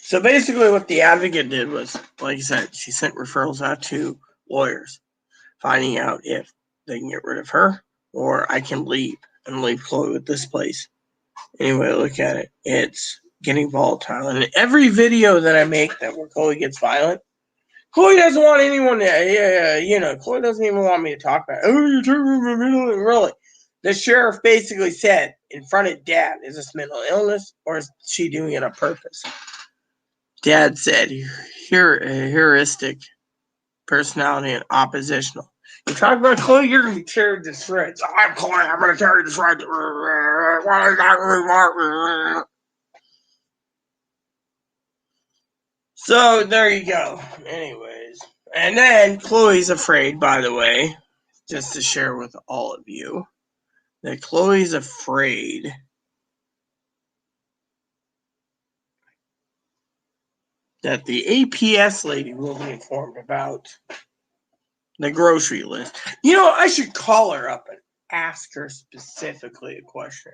So basically, what the advocate did was, like I said, she sent referrals out to lawyers, finding out if they can get rid of her or I can leave and leave Chloe with this place. Anyway, look at it. It's getting volatile. And every video that I make that where Chloe gets violent, Chloe doesn't want anyone to, Chloe doesn't even want me to talk about it. Oh, you're terminating really. The sheriff basically said in front of Dad, is this mental illness or is she doing it on purpose? Dad said, heuristic personality and oppositional. You talk about Chloe, you're going to be carried to shreds. I'm Chloe, I'm going to carry this right. So there you go. Anyways. And then Chloe's afraid, by the way, just to share with all of you, that Chloe's afraid that the APS lady will be informed about the grocery list. I should call her up and ask her specifically a question.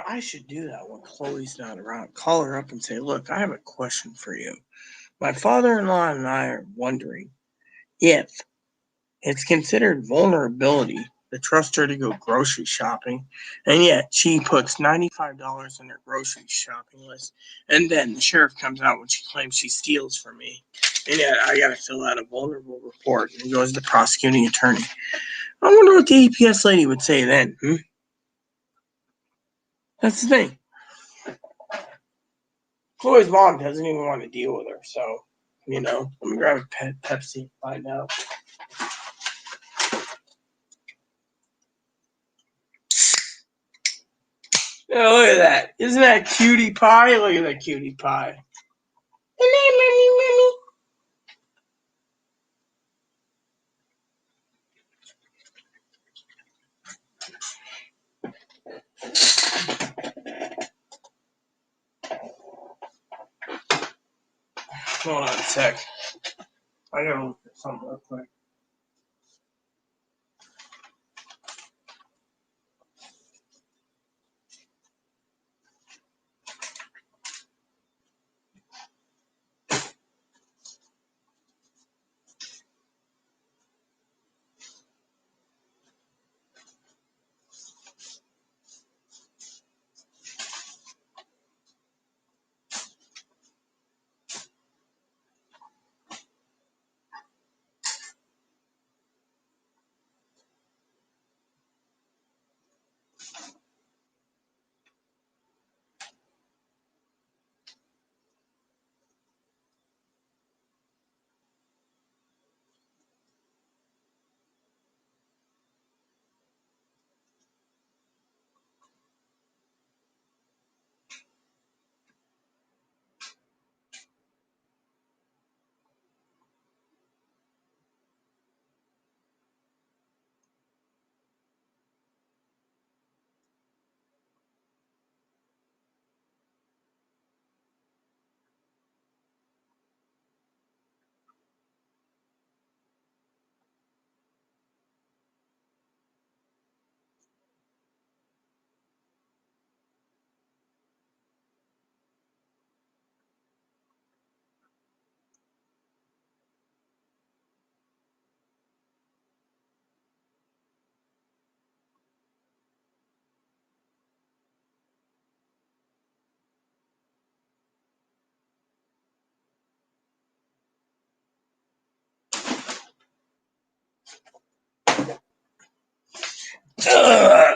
I should do that when Chloe's not around. Call her up and say, look, I have a question for you. My father-in-law and I are wondering if it's considered vulnerability to trust her to go grocery shopping, and yet she puts $95 in her grocery shopping list, and then the sheriff comes out when she claims she steals from me, and yet I gotta fill out a vulnerable report, and it goes to the prosecuting attorney. I wonder what the APS lady would say then. That's the thing. Chloe's mom doesn't even want to deal with her, so, let me grab a Pepsi and find out. Oh, look at that. Isn't that a cutie pie? Look at that cutie pie. Hold on a sec. I gotta look at something real quick.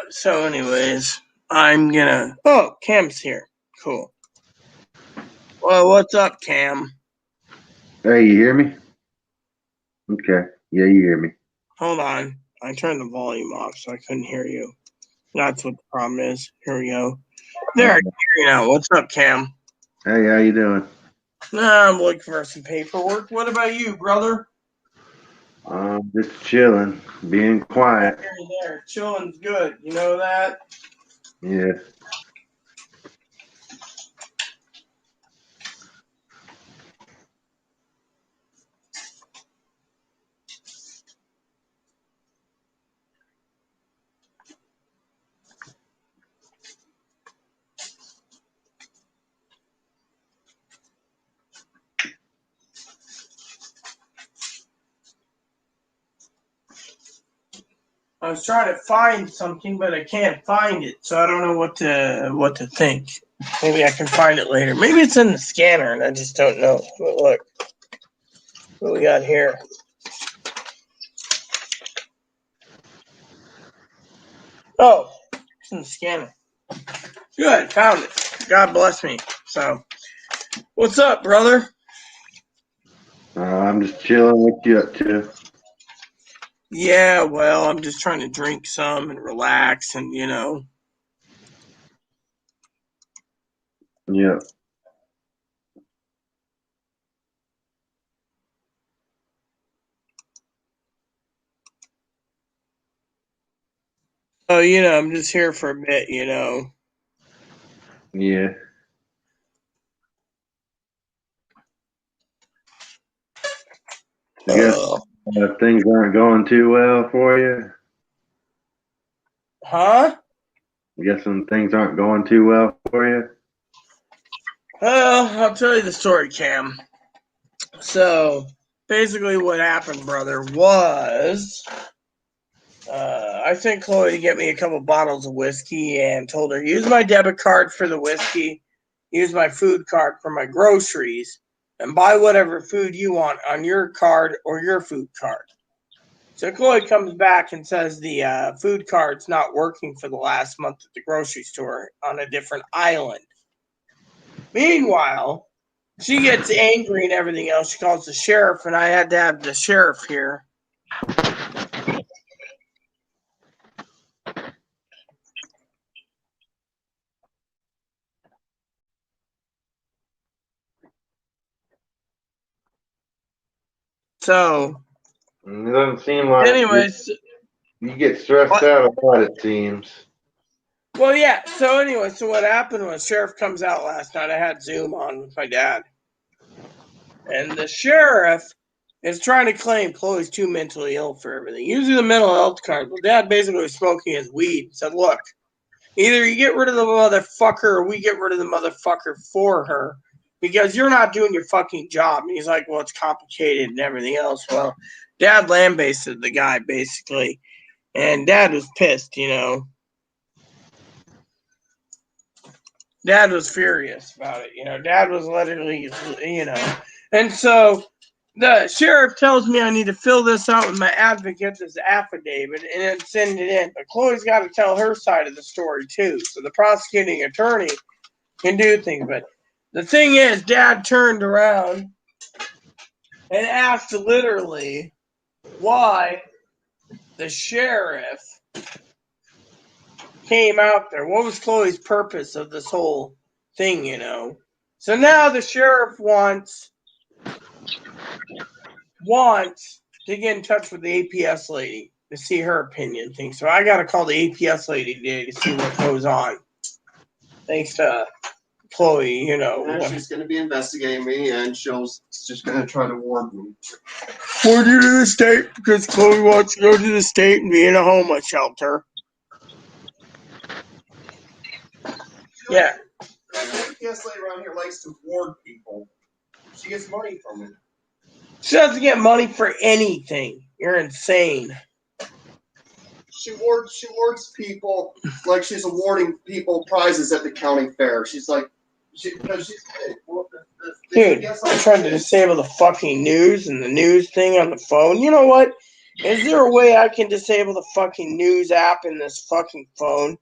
So anyways, I'm gonna... Oh, Cam's here. Cool. Well, what's up, Cam? Hey, you hear me? Okay. Yeah, you hear me. Hold on. I turned the volume off so I couldn't hear you. That's what the problem is. Here we go. There, I can hear you now. What's up, Cam? Hey, how you doing? I'm looking for some paperwork. What about you, brother? Just chilling, being quiet. There. Chilling's good. You know that? Yeah. I was trying to find something, but I can't find it, so I don't know what to think. Maybe I can find it later. Maybe it's in the scanner, and I just don't know. But look, what we got here. Oh, it's in the scanner. Good, found it. God bless me. So, what's up, brother? I'm just chilling. What you up to? Yeah, well, I'm just trying to drink some and relax, and Yeah. so I'm just here for a bit, Yeah. I guess Uh, things aren't going too well for you. huh? I'm guessing things aren't going too well for you. Well, I'll tell you the story, Cam. So, basically, what happened, brother, was I sent Chloe to get me a couple bottles of whiskey and told her, use my debit card for the whiskey, use my food card for my groceries, and buy whatever food you want on your card or your food card. So Chloe comes back and says the food card's not working for the last month at the grocery store on a different island. Meanwhile, she gets angry and everything else. She calls the sheriff, and I had to have the sheriff here. So, It doesn't seem like anyways, you get stressed what? out a lot. It seems. Well, yeah. So anyway, so what happened was sheriff comes out last night. I had Zoom on with my dad, and the sheriff is trying to claim Chloe's too mentally ill for everything. Using the mental health card, well, dad basically was smoking his weed. Said, "Look, either you get rid of the motherfucker, or we get rid of the motherfucker for her, because you're not doing your fucking job." And he's like, "Well, it's complicated and everything else." Well, dad lambasted the guy basically, and dad was pissed. Dad was furious about it. Dad was literally. And so the sheriff tells me I need to fill this out with my advocate, this affidavit, and then send it in. But Chloe's got to tell her side of the story too. So the prosecuting attorney can do things. But the thing is, Dad turned around and asked literally why the sheriff came out there. What was Chloe's purpose of this whole thing? So now the sheriff wants to get in touch with the APS lady to see her opinion thing. So I got to call the APS lady today to see what goes on. Thanks to Chloe, And she's going to be investigating me, and she's just going to try to warn me. Ward you to the state because Chloe wants to go to the state and be in a homeless shelter. Yeah. The APS lady around here likes to ward people. She gets money from it. She doesn't get money for anything. You're insane. She wards people like she's awarding people prizes at the county fair. She's like, because she's well, dude. I'm trying to disable the fucking news and the news thing on the phone. You know what? Is there a way I can disable the fucking news app in this fucking phone?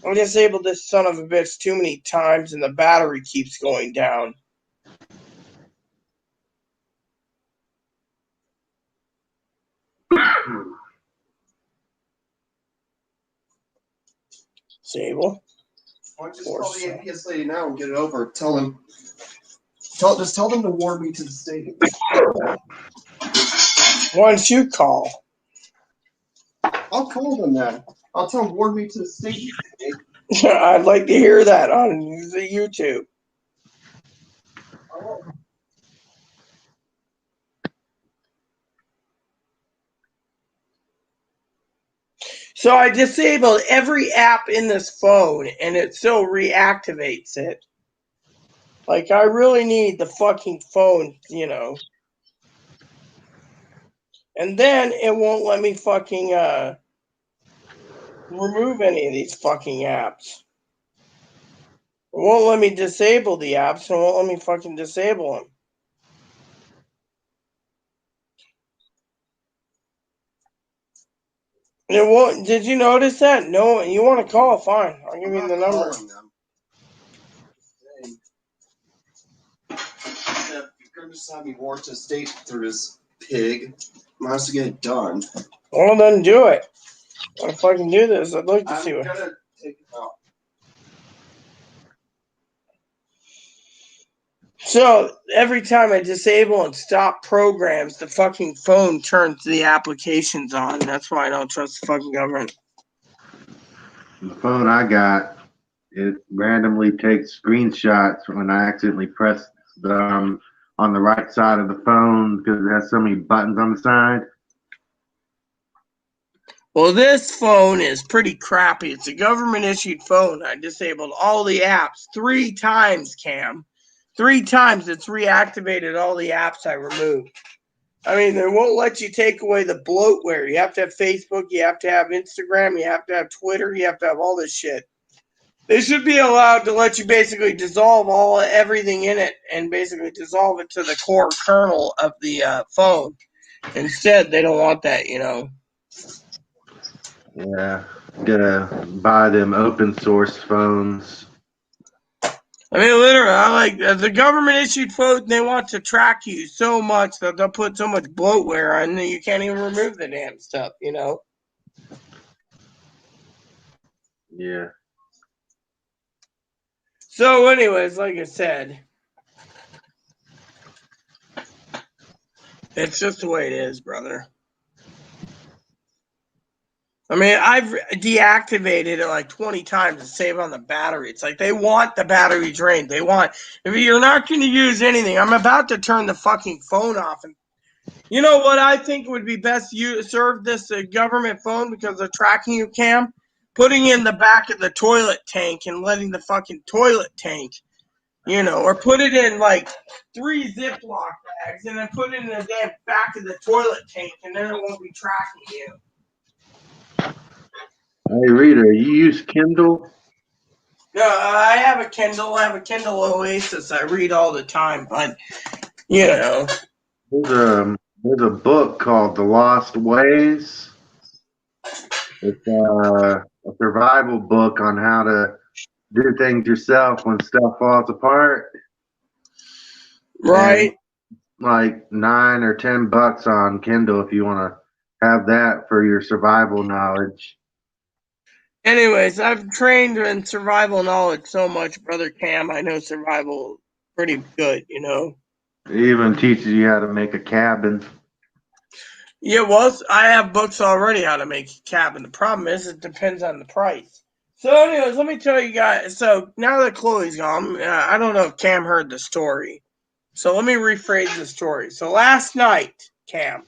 I disabled this son of a bitch too many times and the battery keeps going down. Disable. Why don't you just call the APS lady now and get it over? Tell them to warn me to the state. Why don't you call? I'll call them then. I'll tell them warn me to the state. I'd like to hear that on the YouTube. So I disabled every app in this phone and it still reactivates it. Like, I really need the fucking phone, you know. And then it won't let me fucking remove any of these fucking apps. It won't let me disable the apps and it won't let me fucking disable them. It won't. Did you notice that? No, you want to call? Fine. I'll give you the number. You're gonna just have me warn to the state through this pig. Might as well get it done. Well, then do it. If I can do this, I'd like to see I'm what. gonna take it out. So every time I disable and stop programs, the fucking phone turns the applications on. That's why I don't trust the fucking government. The phone I got, it randomly takes screenshots when I accidentally press them on the right side of the phone because it has so many buttons on the side. Well, this phone is pretty crappy. It's a government issued phone. I disabled all the apps 3 times, Cam. 3 times it's reactivated all the apps I removed. I mean, they won't let you take away the bloatware. You have to have Facebook, you have to have Instagram, you have to have Twitter, you have to have all this shit. They should be allowed to let you basically dissolve everything in it and basically dissolve it to the core kernel of the phone. Instead, they don't want that, you know. Yeah, gotta buy them open source phones. I mean, literally, I like the government issued phone. They want to track you so much that they'll put so much bloatware on that you can't even remove the damn stuff, you know. Yeah. So, anyways, like I said, it's just the way it is, brother. I mean, I've deactivated it like 20 times to save on the battery. It's like they want the battery drained. They want, if you're not going to use anything, I'm about to turn the fucking phone off. And you know what I think would be best? You serve this government phone because they're tracking you, Cam? Putting in the back of the toilet tank and letting the fucking toilet tank, you know, or put it in like 3 Ziploc bags and then put it in the damn back of the toilet tank and then it won't be tracking you. Hey, Rita, you use Kindle? No, I have a Kindle. I have a Kindle Oasis. I read all the time, but you know. There's a book called The Lost Ways. It's a survival book on how to do things yourself when stuff falls apart. Right. And like $9 or $10 on Kindle if you want to have that for your survival knowledge. Anyways, I've trained in survival knowledge so much, Brother Cam. I know survival pretty good, you know. It even teaches you how to make a cabin. Yeah, well, I have books already how to make a cabin. The problem is it depends on the price. So, anyways, let me tell you guys. So, now that Chloe's gone, I don't know if Cam heard the story. So, let me rephrase the story. So, last night, Cam,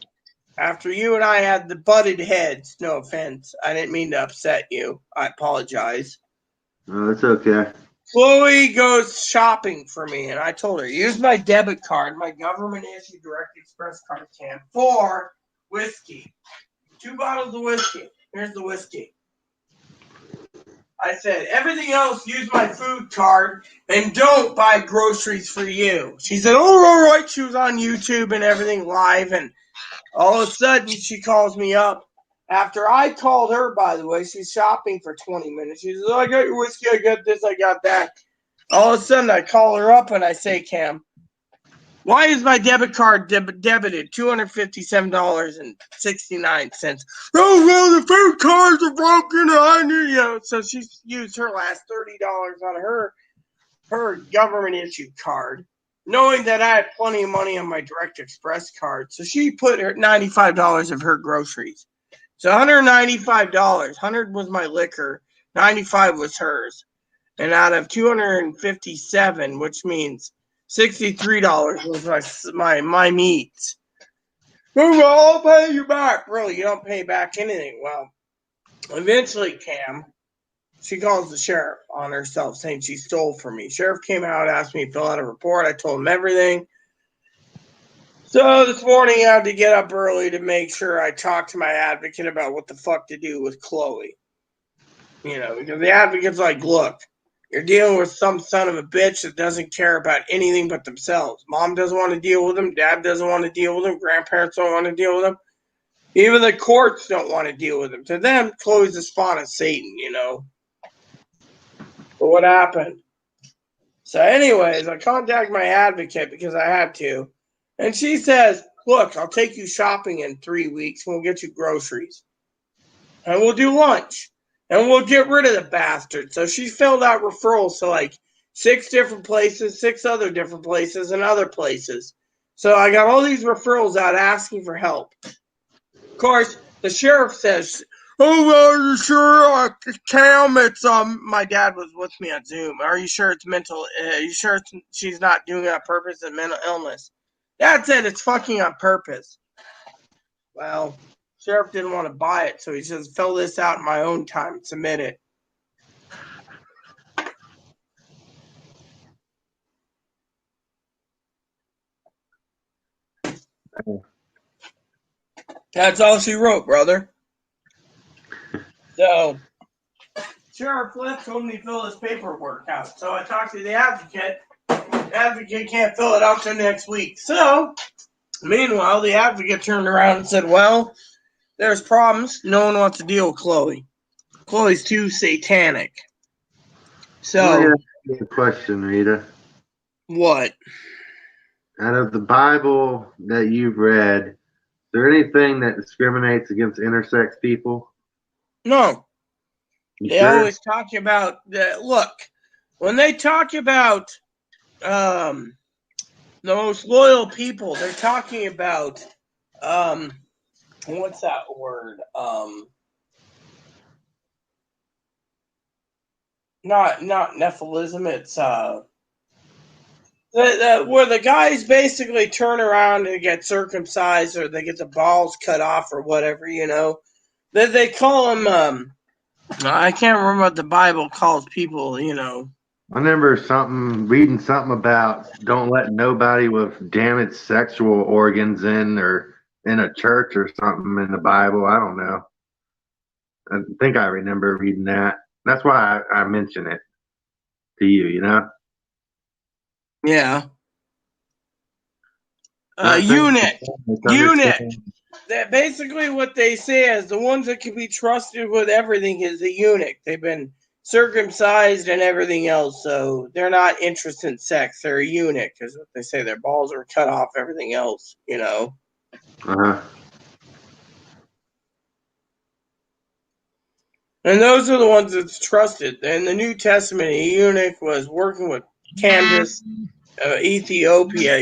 after you and I had the butted heads, no offense, I didn't mean to upset you. I apologize. Oh, it's okay. Chloe goes shopping for me, and I told her, use my debit card, my government issued direct express card, Cam, for whiskey. 2 bottles of whiskey. Here's the whiskey. I said, everything else, use my food card and don't buy groceries for you. She said, oh, all right. She was on YouTube and everything live. And All of a sudden, she calls me up. After I called her, by the way, she's shopping for 20 minutes. She says, I got your whiskey, I got this, I got that. All of a sudden, I call her up and I say, Cam, why is my debit card debited $257.69? Oh, well, the food cards are broken. I knew. So she used her last $30 on her government issued card, knowing that I had plenty of money on my Direct Express card. So she put her $95 of her groceries. So $195. $100 was my liquor. $95 was hers. And out of $257, which means $63 was my meats. Well, I'll pay you back. Really, you don't pay back anything. Well, eventually, Cam, she calls the sheriff on herself saying she stole from me. Sheriff came out, asked me to fill out a report. I told him everything. So this morning I had to get up early to make sure I talked to my advocate about what the fuck to do with Chloe. Because the advocate's like, look, you're dealing with some son of a bitch that doesn't care about anything but themselves. Mom doesn't want to deal with them. Dad doesn't want to deal with them. Grandparents don't want to deal with them. Even the courts don't want to deal with them. To them, Chloe's the spawn of Satan, But what happened? So anyways, I contact my advocate because I had to. And she says, look, I'll take you shopping in 3 weeks and we'll get you groceries. And we'll do lunch. And we'll get rid of the bastard. So she filled out referrals to like 6 different places, 6 other different places, and other places. So I got all these referrals out asking for help. Of course, the sheriff says, oh, are you sure, Cam? It's my dad was with me on Zoom. Are you sure it's mental? Are you sure she's not doing it on purpose? It's mental illness. Dad said it's fucking on purpose. Well, sheriff didn't want to buy it, so he says, fill this out in my own time, submit it. That's all she wrote, brother. So, Sheriff Flip told me to fill this paperwork out. So I talked to the advocate. The advocate can't fill it out till next week. So, meanwhile, the advocate turned around and said, well, there's problems. No one wants to deal with Chloe. Chloe's too satanic. So, Let me ask you a question, Rita. what? Out of the Bible that you've read, is there anything that discriminates against intersex people? No. You They sure? always talk about look, when they talk about the most loyal people, they're talking about what's that word? Not Nephilism. It's where the guys basically turn around and get circumcised, or they get the balls cut off, or whatever. They call them. I can't remember what the Bible calls people. I remember reading something about don't let nobody with damaged sexual organs in or in a church or something in the Bible. I don't know. I think I remember reading that. That's why I mention it to you. Yeah. Not saying Eunuch. Eunuch. misunderstand. That basically what they say is the ones that can be trusted with everything is the eunuch. They've been circumcised and everything else, so they're not interested in sex. They're a eunuch, is what they say. Their balls are cut off, everything else. Uh-huh. And those are the ones that's trusted. In the New Testament, a eunuch was working with Candace, Ethiopia,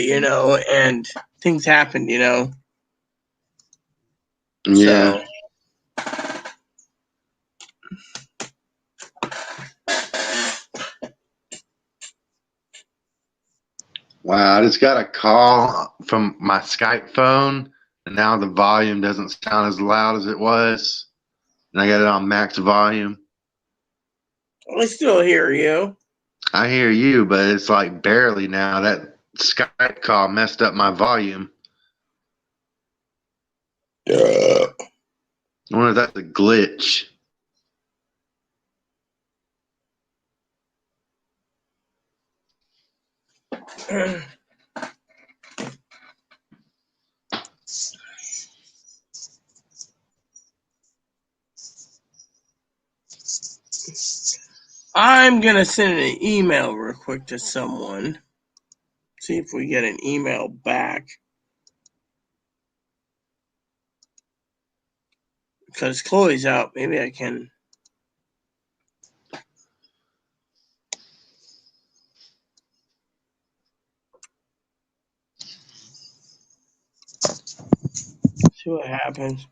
and things happened, Yeah. So. Wow, I just got a call from my Skype phone, and now the volume doesn't sound as loud as it was. And I got it on max volume. I still hear you. I hear you, but it's like barely now. That Skype call messed up my volume. I wonder if that's a glitch. I'm gonna send an email real quick to someone. See if we get an email back. Because Chloe's out, maybe I can. See what happens.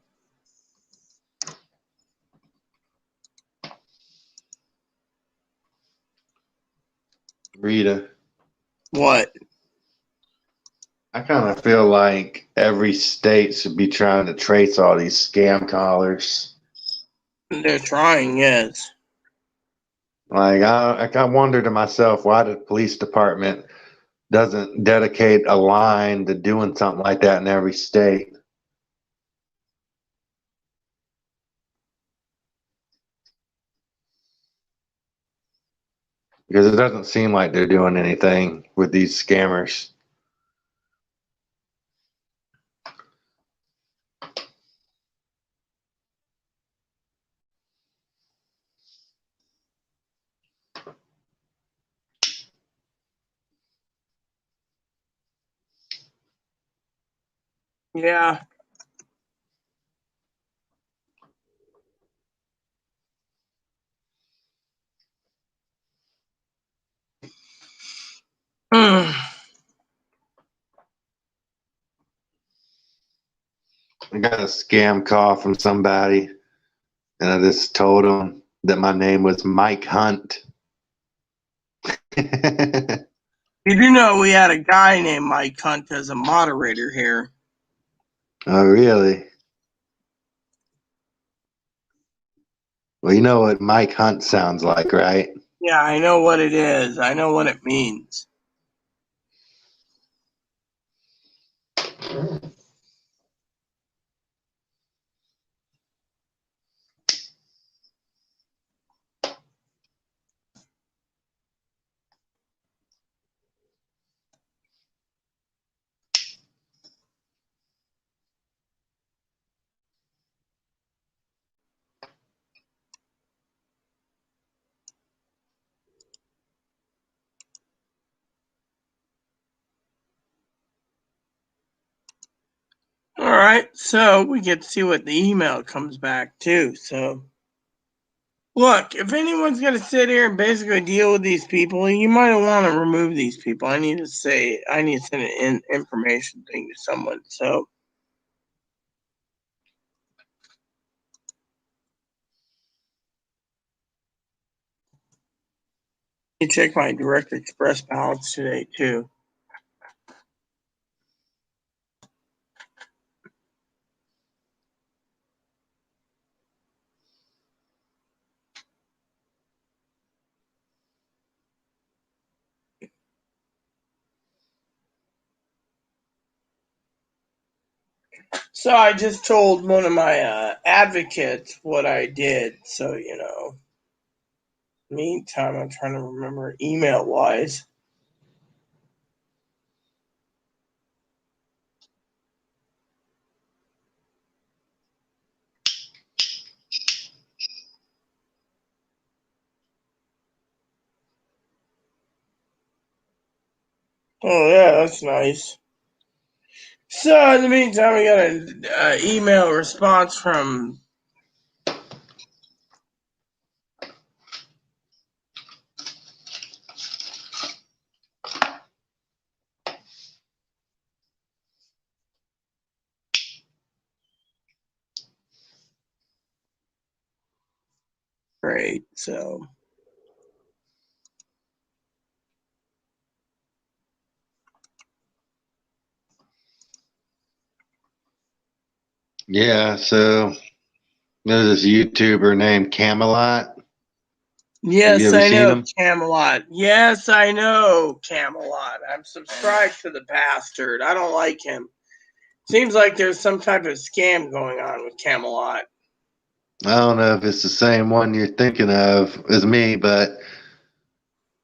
Rita, What? I kind of feel like every state should be trying to trace all these scam callers. They're trying, yes. Like, I wonder to myself why the police department doesn't dedicate a line to doing something like that in every state. Because it doesn't seem like they're doing anything with these scammers. Yeah. I I got a scam call from somebody, and I just told them that my name was Mike Hunt. You do know we had a guy named Mike Hunt as a moderator here. Oh, really? Well, you know what Mike Hunt sounds like, right? Yeah, I know what it is. I know what it means. All right, so we get to see what the email comes back too. So, look, if anyone's going to sit here and basically deal with these people, you might want to remove these people. I need to send an information thing to someone. So, you check my Direct Express balance today too. So I just told one of my advocates what I did. So, meantime, I'm trying to remember email wise. Oh, yeah, that's nice. So, in the meantime, we got an email response from. Great. So, Yeah, so there's this YouTuber named Camelot. Have you yes, ever I seen know him? Camelot. Yes, I know Camelot. I'm subscribed to the bastard. I don't like him. Seems like there's some type of scam going on with Camelot. I don't know if it's the same one you're thinking of as me, but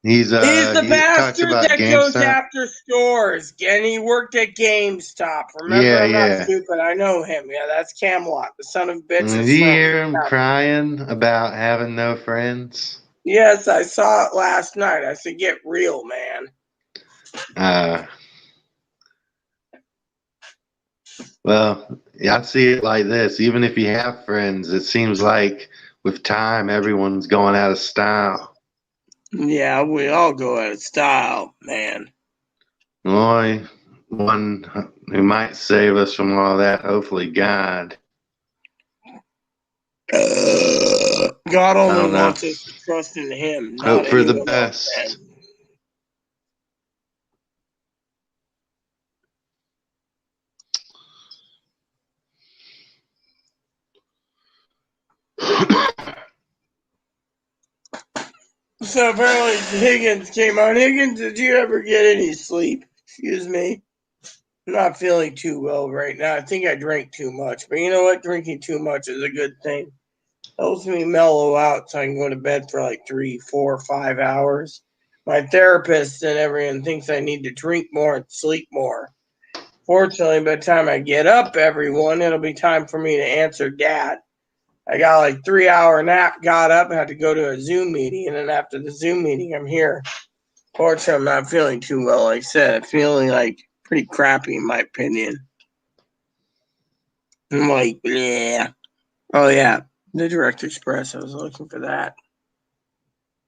He's the he talks bastard about that goes GameStop. after stores, and he worked at GameStop. Remember, Yeah, I'm not yeah. stupid. I know him. Yeah, that's Camelot, the son of Did bitches you from. hear him Yeah. crying about having no friends? Yes, I saw it last night. I said, "Get real, man." Uh, well, yeah, I see it like this. Even if you have friends, it seems like with time, everyone's going out of style. Yeah, we all go out of style, man. The only one who might save us from all that, hopefully, God. God I only don't know. wants us to trust in Him, not Hope for the anyone else, man. best. So apparently Higgins came on. Higgins, did you ever get any sleep? Excuse me. I'm not feeling too well right now. I think I drank too much. But you know what? Drinking too much is a good thing. Helps me mellow out so I can go to bed for like 3, 4, 5 hours. My therapist and everyone thinks I need to drink more and sleep more. Fortunately, by the time I get up, everyone, it'll be time for me to answer Dad. I got like 3 hour nap, got up, had to go to a Zoom meeting, and then after the Zoom meeting, I'm here. Fortunately, I'm not feeling too well. Like I said, I'm feeling like pretty crappy in my opinion. I'm like, yeah. Oh yeah, the Direct Express. I was looking for that.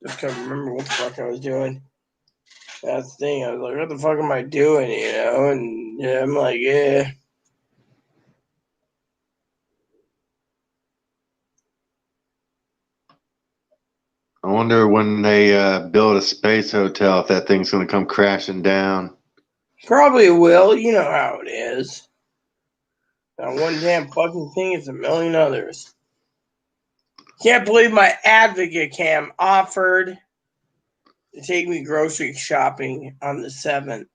Just couldn't remember what the fuck I was doing. That's the thing. I was like, what the fuck am I doing? You know? And yeah, I'm like, yeah. I wonder when they build a space hotel if that thing's going to come crashing down. Probably will. You know how it is. That one damn fucking thing is a million others. Can't believe my advocate cam offered to take me grocery shopping on the 7th.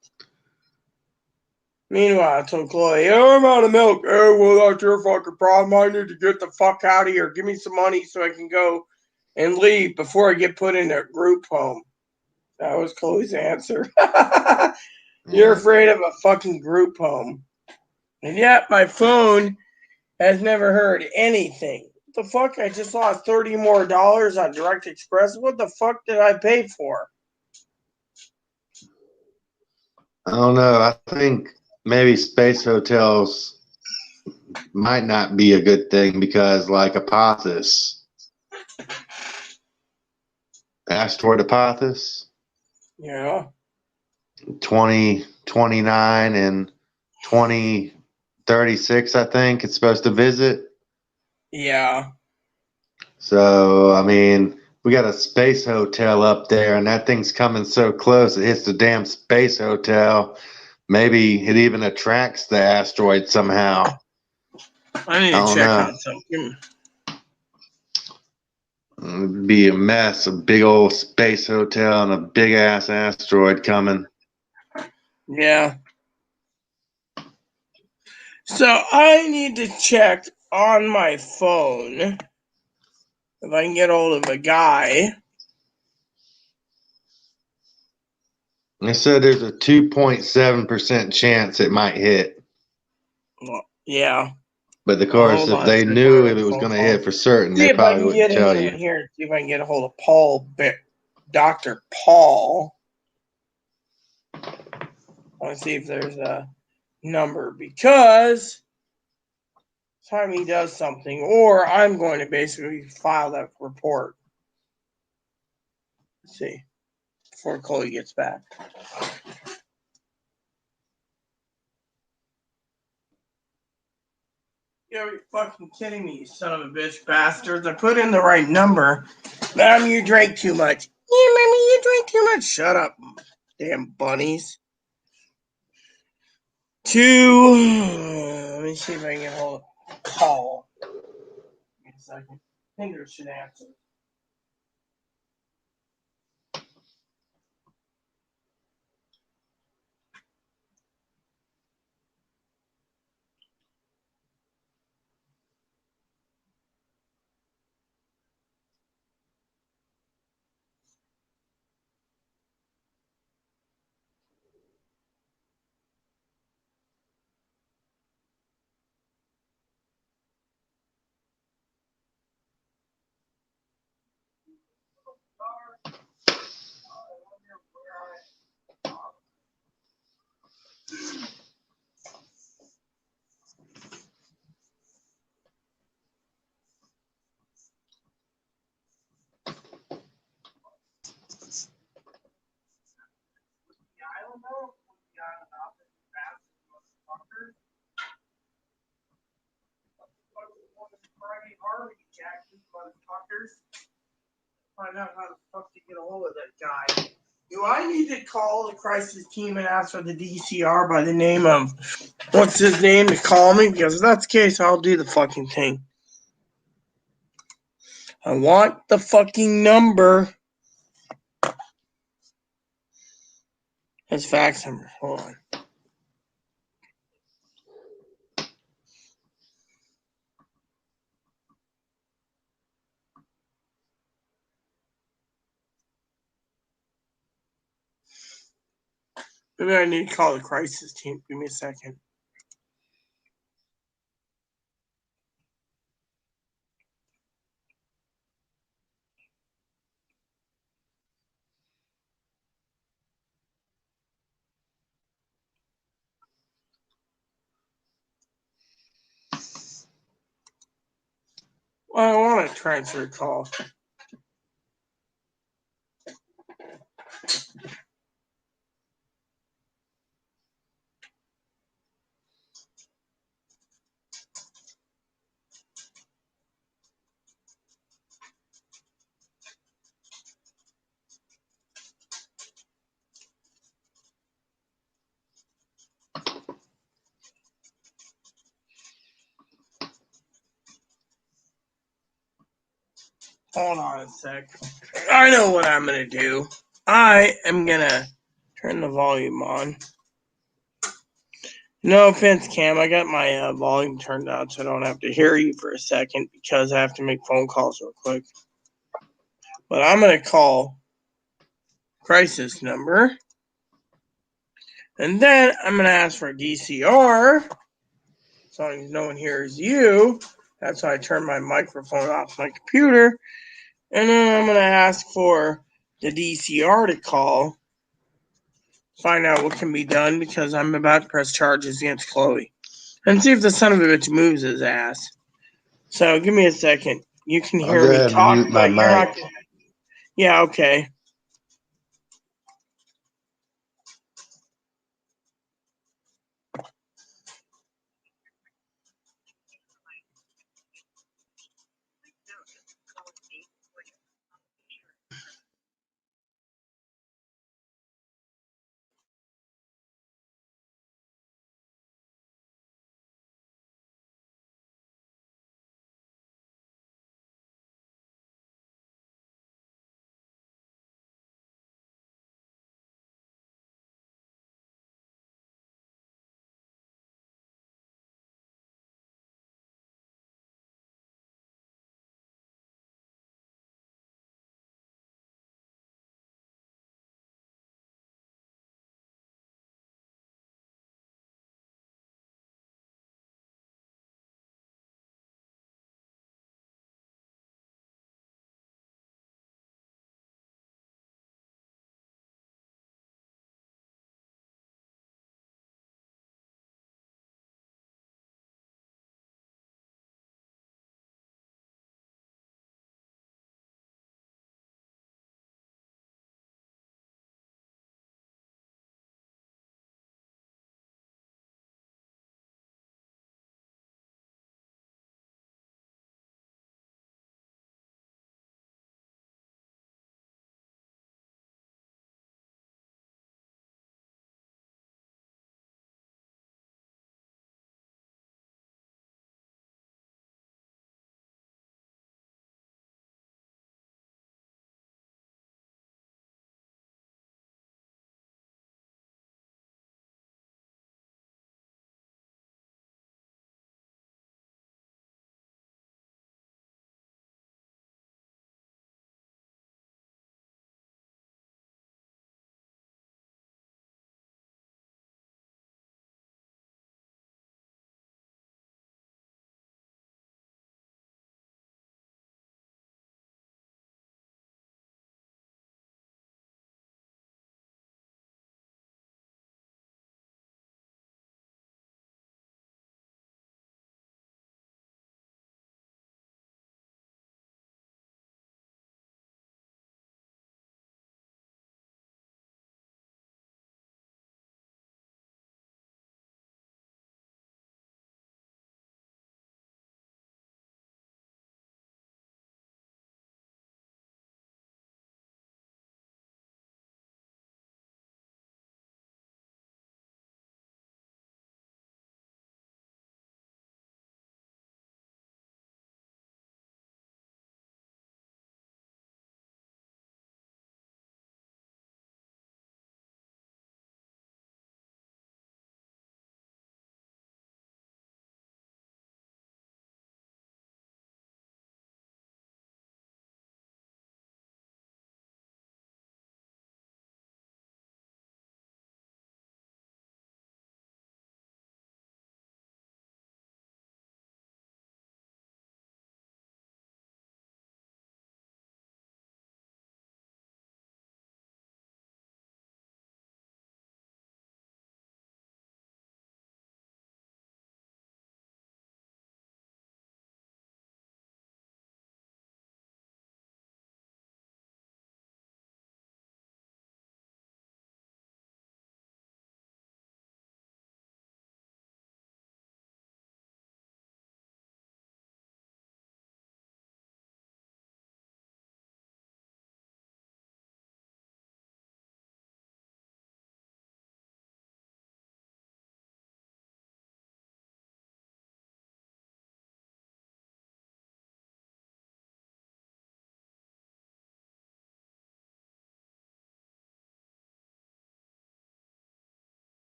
Meanwhile, I told Chloe, oh, I'm out of milk. Oh, well, that's your fucking problem. I need to get the fuck out of here. Give me some money so I can go and leave before I get put in a group home. That was Chloe's answer. You're Yeah. afraid of a fucking group home. And yet, my phone has never heard anything. What the fuck? I just lost $30 more on Direct Express. What the fuck did I pay for? I don't know. I think maybe space hotels might not be a good thing because, like Apophis, asteroid Apophis, Yeah. 2029 and 2036, I think it's supposed to visit. Yeah. So, I mean, we got a space hotel up there, and that thing's coming so close, it hits the damn space hotel. Maybe it even attracts the asteroid somehow. I need I to don't check know. on something. It'd be a mess, a big old space hotel and a big ass asteroid coming. Yeah. So I need to check on my phone if I can get hold of a guy. They said there's a 2.7% chance it might hit. Well, yeah. But of Well, course, hold if on a they second. We're knew on if the it was phone going to call. hit for certain, See they if I probably can get wouldn't tell anyone you. here. See if I can get a hold of Dr. Paul. I want to see if there's a number because time he does something, or I'm going to basically file that report. Let's see before Chloe gets back. You're fucking kidding me, you son of a bitch bastards. I put in the right number. Mom, you drank too much. Yeah, mommy, you drank too much. Shut up, damn bunnies. Let me see if I can get hold of Paul. Wait a second. Fingers should answer. motherfuckers. Find out how the fuck to get a hold of that guy. Do I need to call the crisis team and ask for the DCR by the name of what's his name to call me? Because if that's the case, I'll do the fucking thing. I want the fucking number. His fax number. Hold on. Maybe I need to call the crisis team. Give me a second. Well, I want to transfer a call. Hold on a sec. I know what I'm going to do. I am going to turn the volume on. No offense, Cam. I got my volume turned down so I don't have to hear you for a second because I have to make phone calls real quick. But I'm going to call crisis number. And then I'm going to ask for a DCR. As long as no one hears you. That's why I turn my microphone off my computer. And then I'm going to ask for the DCR to call. Find out what can be done because I'm about to press charges against Chloe. And see if the son of a bitch moves his ass. So give me a second. You can I'll hear go me ahead and talk, mute my but you're not. mic. Yeah, okay.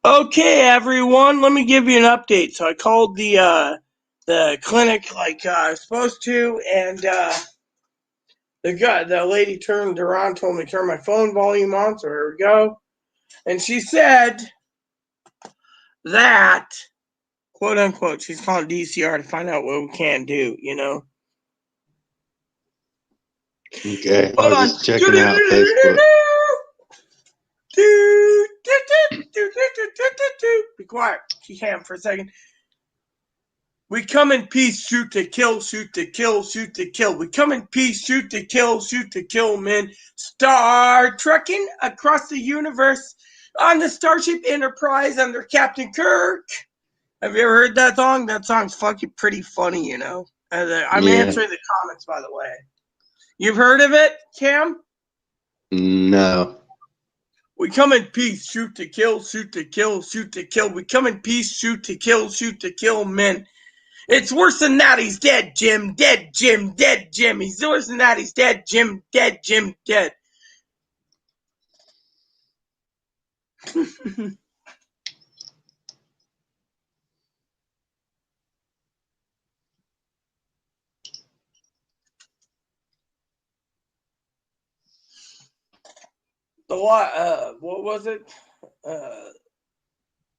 Okay, everyone, let me give you an update. So I called the clinic like I was supposed to, and the lady turned around, told me to turn my phone volume on. So here we go, and she said that, quote unquote, she's calling DCR to find out what we can do. Okay, I Hold was on. just checking out Facebook. Be quiet. She can't for a second. We come in peace, shoot to kill, shoot to kill, shoot to kill. We come in peace, shoot to kill, men. Star trekking across the universe on the Starship Enterprise under Captain Kirk. Have you ever heard that song? That song's fucking pretty funny, I'm Yeah. answering the comments, by the way. You've heard of it, Cam? No. We come in peace, shoot to kill, shoot to kill, shoot to kill. We come in peace, shoot to kill, men. It's worse than that. He's dead, Jim. Dead, Jim. Dead, Jim. He's worse than that. He's dead, Jim. Dead, Jim. Dead. The law. What was it?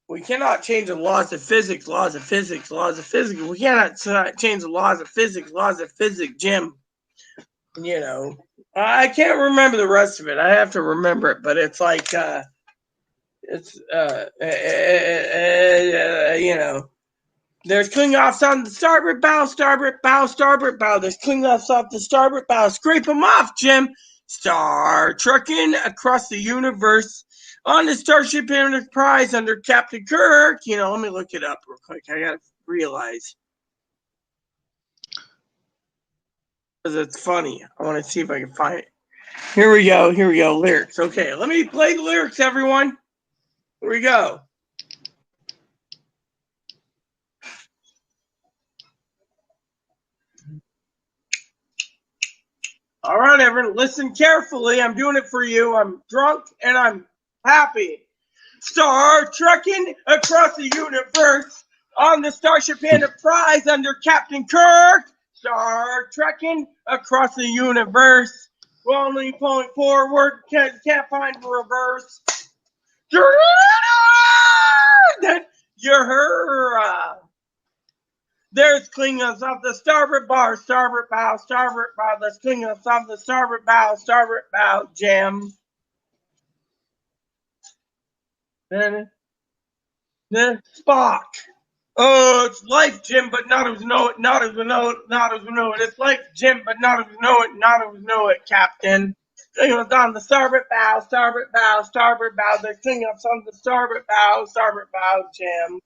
We cannot change the laws of physics. Laws of physics. Laws of physics. We cannot change the laws of physics. Laws of physics, Jim. I can't remember the rest of it. I have to remember it, but it's like there's cleanoffs on the starboard bow, starboard bow, starboard bow. There's cleanoffs off the starboard bow. Scrape them off, Jim. Star trekking across the universe on the Starship Enterprise under Captain Kirk. Let me look it up real quick. I gotta realize. Because it's funny. I want to see if I can find it. Here we go. Lyrics. Okay, let me play the lyrics, everyone. Here we go. All right, everyone, listen carefully. I'm doing it for you. I'm drunk and I'm happy. Star trekking across the universe on the Starship Enterprise under Captain Kirk. Star trekking across the universe. We're only pulling forward, can't find reverse. You're her. There's Klingons off the starboard bar, starboard bow, starboard bow. There's Klingons off the starboard bow, Jam. Then Spock. Oh, it's life, Jim, but not as we know it, not as we know it, not as we know it. It's life, Jim, but not as we know it, not as we know it, Captain. Klingons on the starboard bow, starboard bow, starboard bow. There's Klingons on the starboard bow, Jam.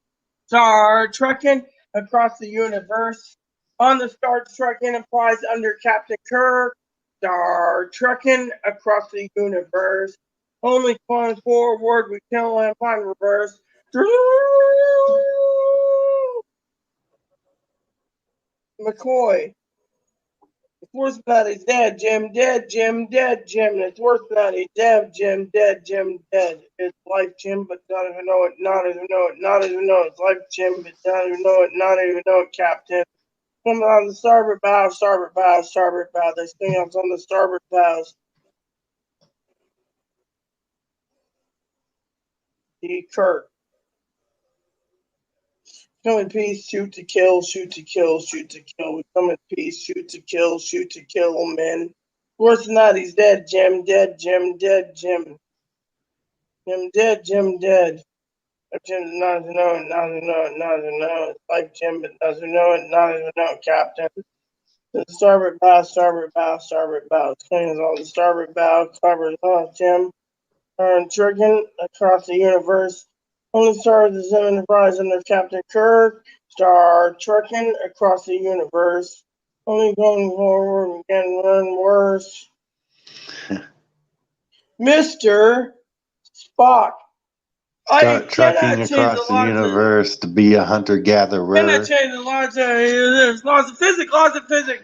Star trekking across the universe on the Star Trek Enterprise under Captain Kirk. Star trekking across the universe. Only going forward, we can't land find reverse. McCoy. It's worse than that he's dead, Jim. Dead, Jim. Dead, Jim. It's worse than that he's dead, Jim. Dead, Jim. Dead. It's life, Jim, but not even know it. Not even know it. Not even know it. It's life, Jim, but not even know it. Not even know it, Captain. Coming on the starboard bow, starboard bow, starboard bow. They sting us on the starboard bows. D. Kirk. Come in peace, shoot to kill, shoot to kill, shoot to kill. We come in peace, shoot to kill, men. Worse than that, he's dead, Jim, dead, Jim, dead, Jim. Jim dead, Jim dead. Jim not to know it, not to know it, not to know it. Like Jim, but not to know it, not to know it, Captain. The starboard bow, starboard bow, starboard bow. It's clean as all the starboard bow, starboard bow, Jim. Turn tricking across the universe. Only star of the Zim Enterprise under Captain Kirk. Star trekking across the universe. Only going forward and getting run worse. Mr. Spock. I Start cannot trucking change across the the laws of. universe to be a Cannot hunter-gatherer. change the laws of. There's laws of physics. Laws of physics.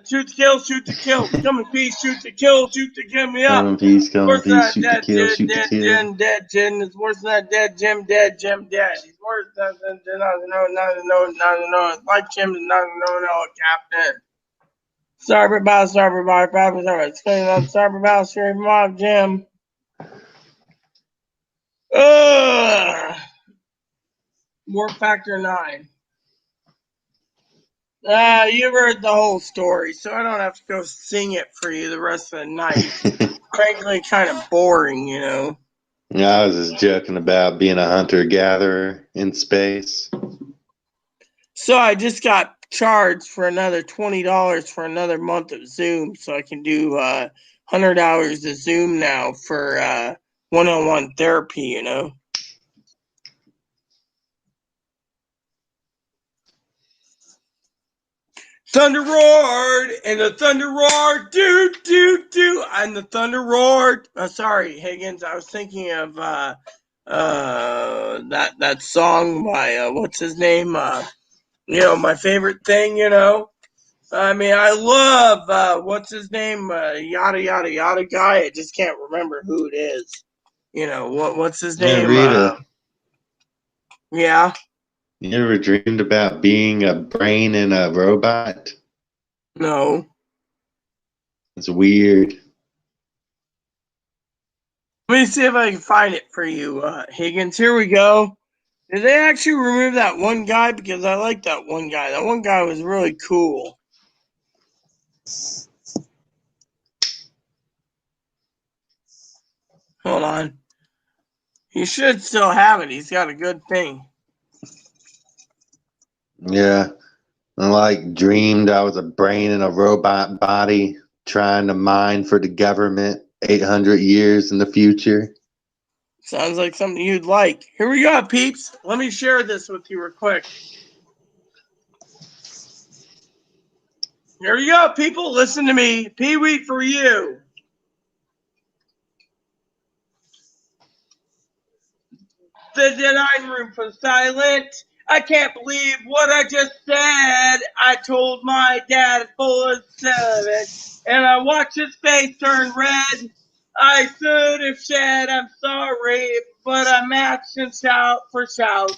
Shoot to kill. Shoot to kill. Come in peace. Shoot to kill. Shoot to kill me Come up. in peace, come in Worse than peace, that shoot to dead kill, Jim, shoot to dead kill. Jim, dead Jim. It's worse than that dead Jim, dead Jim, dead. He's worse than not like Jim, not no, Captain. Starboard bow, starboard. It's clean on starboard bow, straight mob, Jim. Ugh. Warp factor 9. You've heard the whole story, so I don't have to go sing it for you the rest of the night. Frankly, kind of boring, you know. I was just joking about being a hunter-gatherer in space. So I just got charged for another $20 for another month of Zoom, so I can do 100 hours of Zoom now for one-on-one therapy, you know. Thunder roared, and the thunder roared, do, and the thunder roared. Sorry, Higgins, I was thinking of that song by, what's his name? You know, my favorite thing, you know. I mean, I love, what's his name? Yada, yada, yada guy. I just can't remember who it is. You know, what's his Yeah, name? Rita, Yeah, you ever dreamed about being a brain in a robot? no. It's weird. Let me see if I can find it for you, Higgins. Here we go. Did they actually remove that one guy? Because I like that one guy. That one guy was really cool. Hold on. He should still have it. He's got a good thing. Yeah, I like dreamed I was a brain in a robot body trying to mine for the government 800 years in the future. Sounds like something you'd like. Here we go, peeps. Let me share this with you real quick. Here you go, people. Listen to me. Pee-wee for you. The dining room was silent. I can't believe what I just said. I told my dad full of it, and I watched his face turn red. I should have said I'm sorry, but I matched him shout for shout.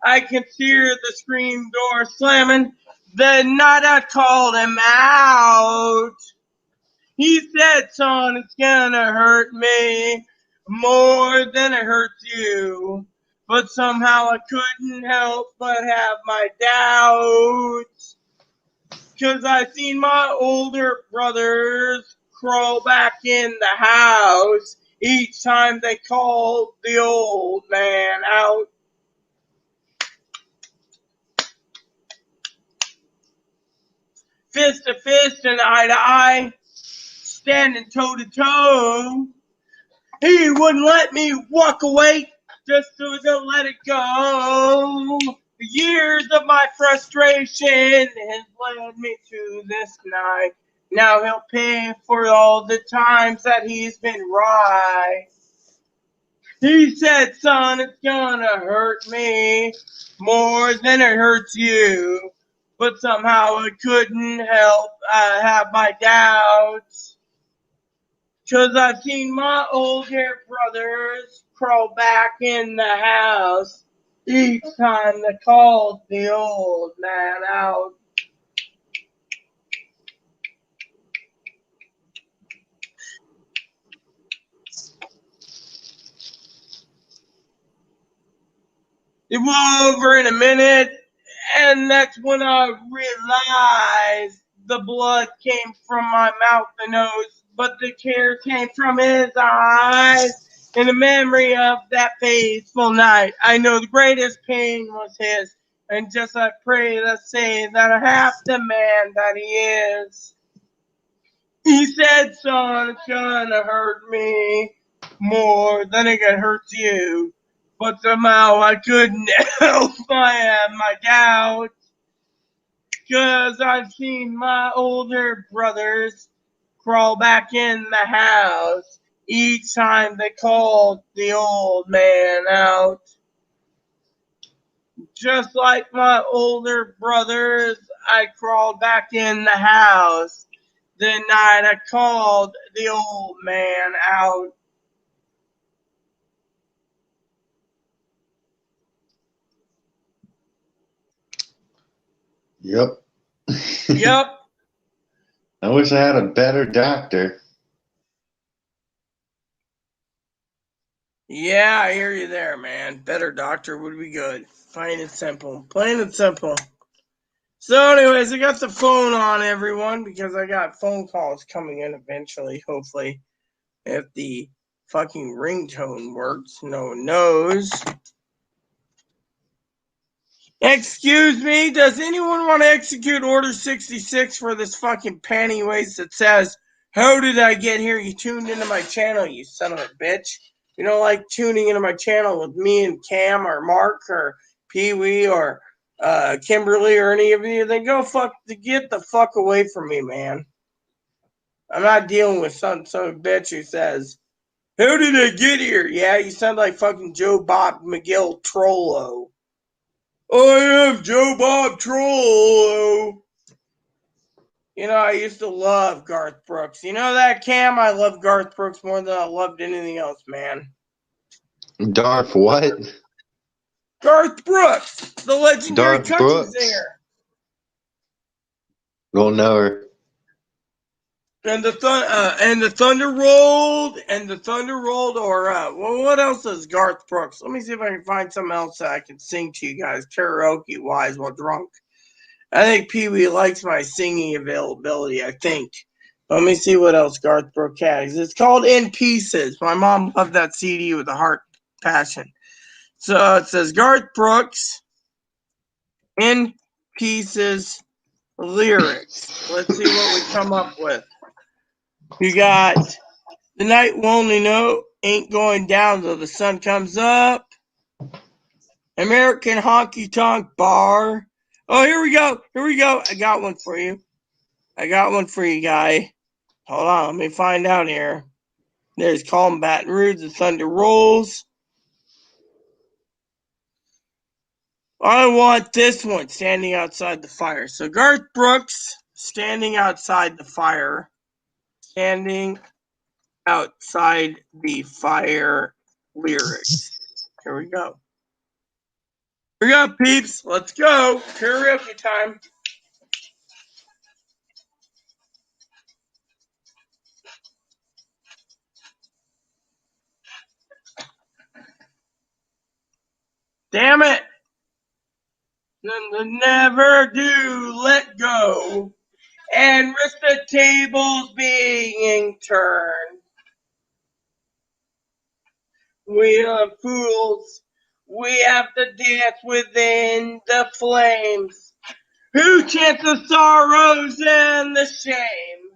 I can hear the screen door slamming. The night I called him out. He said, son, it's gonna hurt me more than it hurts you. But somehow I couldn't help but have my doubts. 'Cause I seen my older brothers crawl back in the house each time they called the old man out. Fist to fist and eye to eye, standing toe to toe. He wouldn't let me walk away just to let it go. The years of my frustration has led me to this night. Now he'll pay for all the times that he's been right. He said, son, it's gonna hurt me more than it hurts you. But somehow I couldn't help. I have my doubts. 'Cause I've seen my older brothers crawl back in the house each time they called the old man out. It was over in a minute, and that's when I realized the blood came from my mouth and nose, but the tears came from his eyes. In the memory of that faithful night, I know the greatest pain was his, and just I pray to say that I have the man that he is. He said, son, it's gonna hurt me more than it hurts you. But somehow I couldn't help. I had my doubts. 'Cause I've seen my older brothers crawl back in the house each time they called the old man out. Just like my older brothers, I crawled back in the house the night I called the old man out. Yep. Yep. I wish I had a better doctor. Yeah, I hear you there, man. Better doctor would be good. Plain and simple. Plain and simple. So, anyways, I got the phone on, everyone, because I got phone calls coming in eventually, hopefully. If the fucking ringtone works, no one knows. Excuse me, does anyone want to execute Order 66 for this fucking panty waste that says, how did I get here? You tuned into my channel, you son of a bitch. You don't like tuning into my channel with me and Cam or Mark or Pee Wee or Kimberly or any of you, then get the fuck away from me, man. I'm not dealing with some bitch who says, how did I get here? Yeah, you sound like fucking Joe Bob McGill Trollo. I am Joe Bob Trollo. You know, I used to love Garth Brooks. You know that, Cam? I love Garth Brooks more than I loved anything else, man. Darth what? Garth Brooks, the legendary Darth country Brooks? singer. Don't know her. And the thunder rolled, or well, what else is Garth Brooks? Let me see if I can find something else that I can sing to you guys karaoke wise while drunk. I think Pee Wee likes my singing availability. I think. Let me see what else Garth Brooks has. It's called In Pieces. My mom loved that CD with a heart passion. So it says Garth Brooks In Pieces lyrics. Let's see what we come up with. You got The Night Will Only Know Ain't Going Down Till the Sun Comes Up. American Honky Tonk Bar. Oh, here we go. I got one for you. Guy. Hold on, let me find out here. There's Calm Baton Rouge, The Thunder Rolls. I want this one, Standing Outside the Fire. So Garth Brooks, Standing Outside the Fire. Standing Outside the Fire lyrics. Here we go. Here we go, peeps. Let's go. Karaoke time. Damn it. Never do let go and risk the tables being turned. We are fools. We have to dance within the flames. Who chants the sorrows and the shame?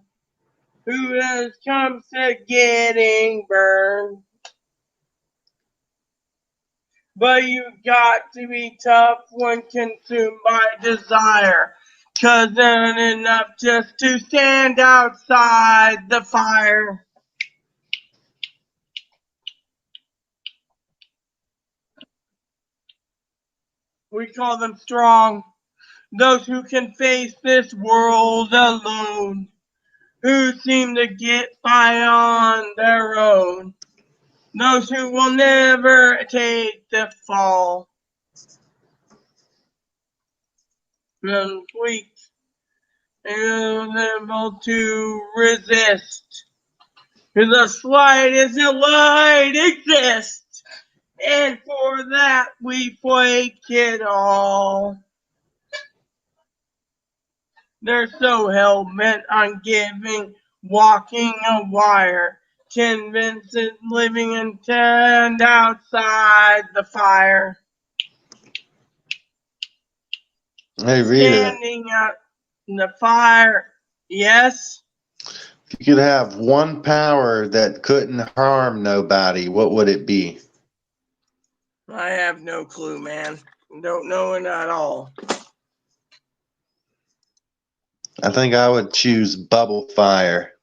Who has come to getting burned? But you've got to be tough when consumed by desire. 'Cause then enough just to stand outside the fire. We call them strong. Those who can face this world alone. Who seem to get by on their own. Those who will never take the fall. And weak and able to resist. The slightest light exists. And for that we break it all. They're so hell-bent on walking a wire, convinced living and turned outside the fire. Hey, Rita. Standing out in the fire. Yes? If you could have one power that couldn't harm nobody, what would it be? I have no clue, man. Don't know it at all. I think I would choose bubble fire.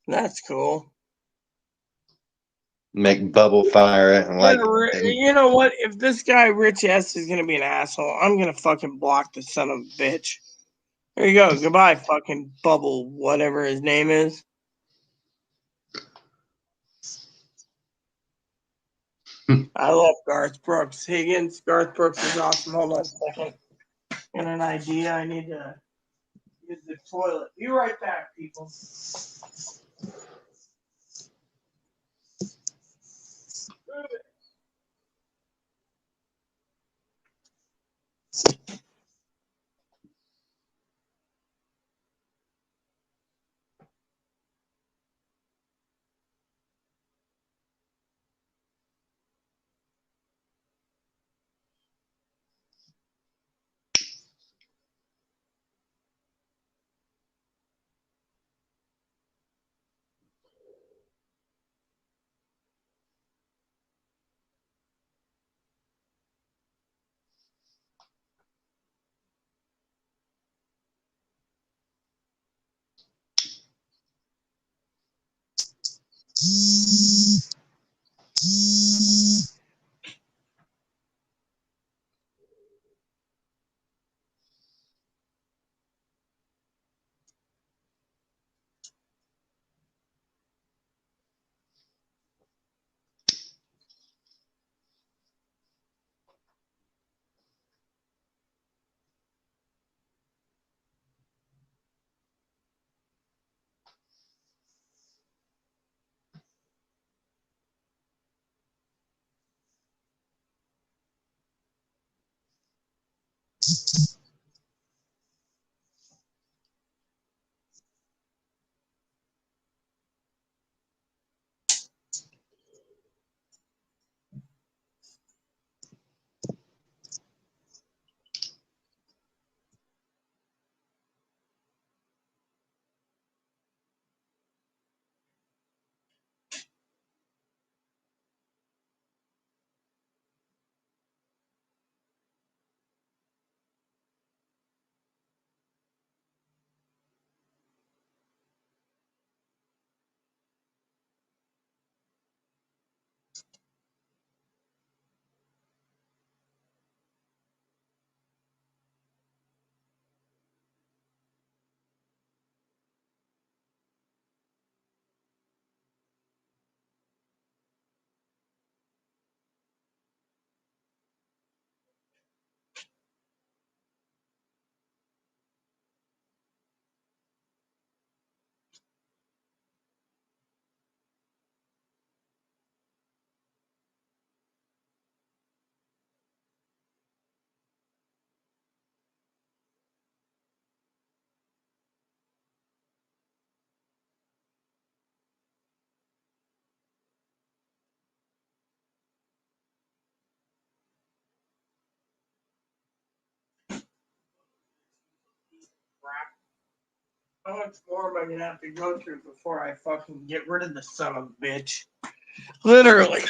That's cool. make bubble fire and like. You know what? If this guy Rich S is gonna be an asshole, I'm gonna fucking block the son of a bitch. There you go. Goodbye, fucking Bubble, whatever his name is. I love Garth Brooks. Higgins, Garth Brooks is awesome. Hold on a second. Got an idea. I need to use the toilet. Be right back, people. How much more am I gonna have to go through before I fucking get rid of the son of a bitch? Literally.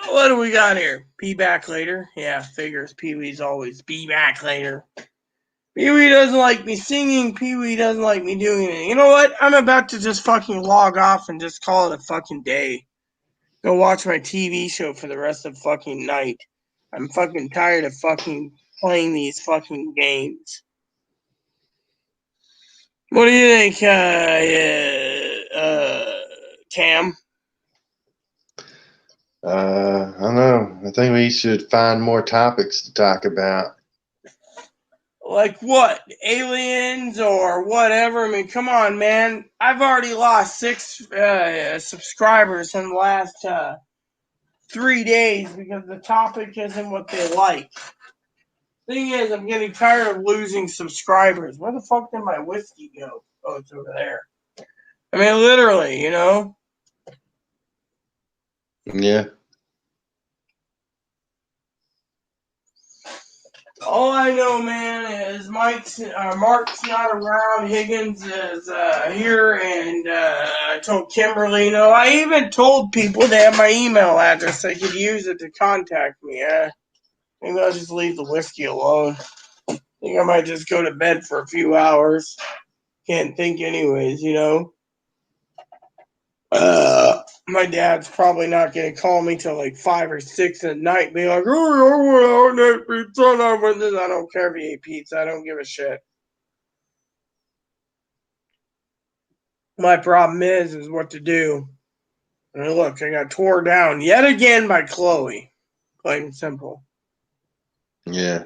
What do we got here? Be back later? Yeah, figures. Pee Wee's always be back later. Pee Wee doesn't like me singing. Pee Wee doesn't like me doing it. You know what? I'm about to just fucking log off and just call it a fucking day. Go watch my TV show for the rest of fucking night. I'm fucking tired of fucking playing these fucking games. What do you think, Cam? I don't know. I think we should find more topics to talk about. Like what? Aliens or whatever? I mean, come on, man. I've already lost 6 subscribers in the last 3 days because the topic isn't what they like. Thing is, I'm getting tired of losing subscribers. Where the fuck did my whiskey go? Oh, it's over there. I mean, literally, you know? Yeah. All I know, man, is Mark's not around. Higgins is here, and I told Kimberly. No, I even told people they have my email address. They could use it to contact me. Maybe I'll just leave the whiskey alone. I think I might just go to bed for a few hours. Can't think, anyways. You know. my dad's probably not going to call me till like 5 or 6 at night, be like, "Oh, I want pizza." I don't care if he ate pizza. I don't give a shit. My problem is what to do. And look, I got tore down yet again by Chloe. Plain and simple. Yeah.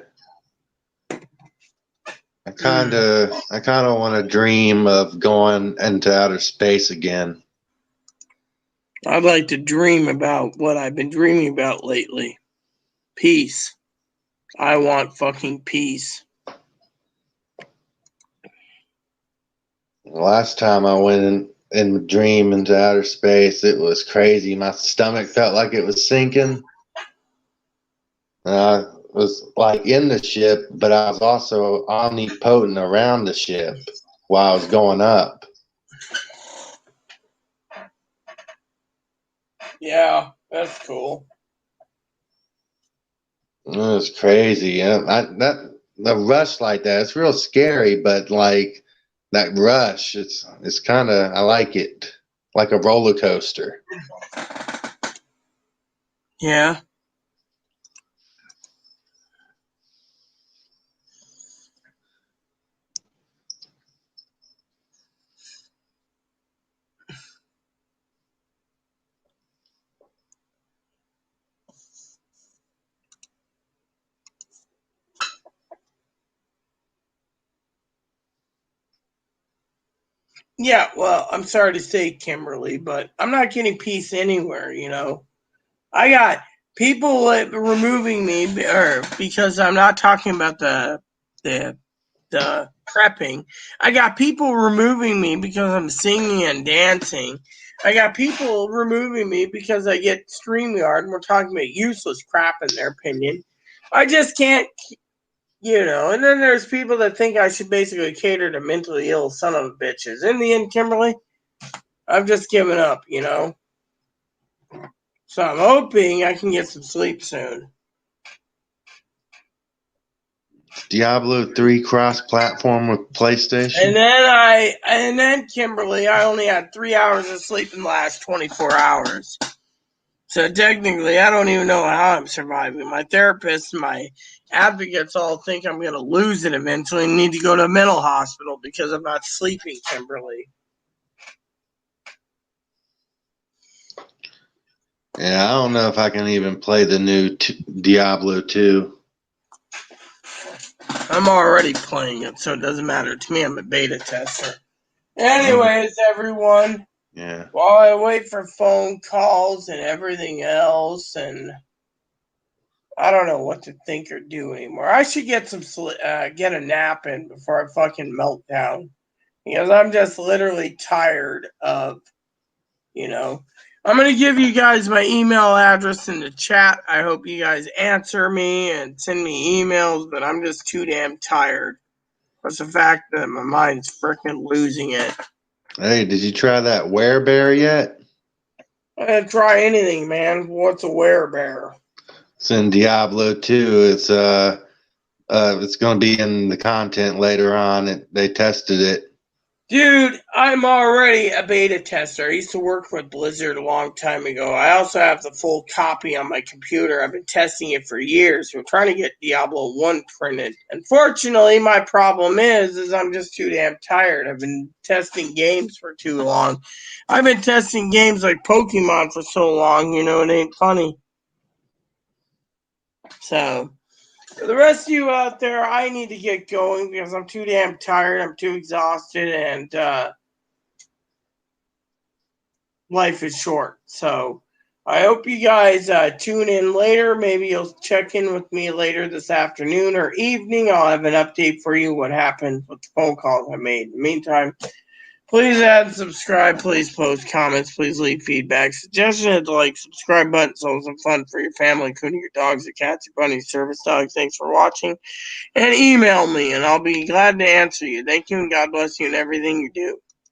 I kind of want to dream of going into outer space again. I'd like to dream about what I've been dreaming about lately. Peace. I want fucking peace. Last time I went in a dream into outer space, it was crazy. My stomach felt like it was sinking. I was like in the ship, but I was also omnipotent around the ship while I was going up. Yeah, that's cool. It was crazy. The rush like that, it's real scary, but like that rush, it's kind of, I like it, like a roller coaster. Yeah. Yeah, well, I'm sorry to say, Kimberly, but I'm not getting peace anywhere, you know. I got people removing me or because I'm not talking about the prepping. I got people removing me because I'm singing and dancing. I got people removing me because I get StreamYard and we're talking about useless crap in their opinion. I just can't, you know. And then there's people that think I should basically cater to mentally ill son of bitches. In the end, Kimberly, I've just given up, you know. So I'm hoping I can get some sleep soon. Diablo 3 cross-platform with PlayStation. And then Kimberly, I only had 3 hours of sleep in the last 24 hours. So technically, I don't even know how I'm surviving. My therapist and my advocates all think I'm going to lose it eventually and need to go to a mental hospital because I'm not sleeping, Kimberly. Yeah, I don't know if I can even play the new Diablo 2. I'm already playing it, so it doesn't matter to me. I'm a beta tester. Anyways, everyone, Yeah. while I wait for phone calls and everything else, and I don't know what to think or do anymore. I should get get a nap in before I fucking melt down because I'm just literally tired of, you know. I'm gonna give you guys my email address in the chat. I hope you guys answer me and send me emails, but I'm just too damn tired. Plus the fact that my mind's freaking losing it. Hey, did you try that werebear yet? I'm gonna try anything, man. What's a werebear? It's in Diablo 2. It's going to be in the content later on. They tested it. Dude, I'm already a beta tester. I used to work with Blizzard a long time ago. I also have the full copy on my computer. I've been testing it for years. We're trying to get Diablo 1 printed. Unfortunately, my problem is I'm just too damn tired. I've been testing games for too long. I've been testing games like Pokemon for so long, you know, it ain't funny. So, for the rest of you out there, I need to get going because I'm too damn tired. I'm too exhausted, and life is short. So I hope you guys tune in later. Maybe you'll check in with me later this afternoon or evening. I'll have an update for you what happened with the phone calls I made. In the meantime, please add and subscribe. Please post comments. Please leave feedback. Suggestions, hit the like, subscribe button. So some fun for your family, including your dogs, your cats, your bunnies, service dogs. Thanks for watching. And email me, and I'll be glad to answer you. Thank you, and God bless you in everything you do.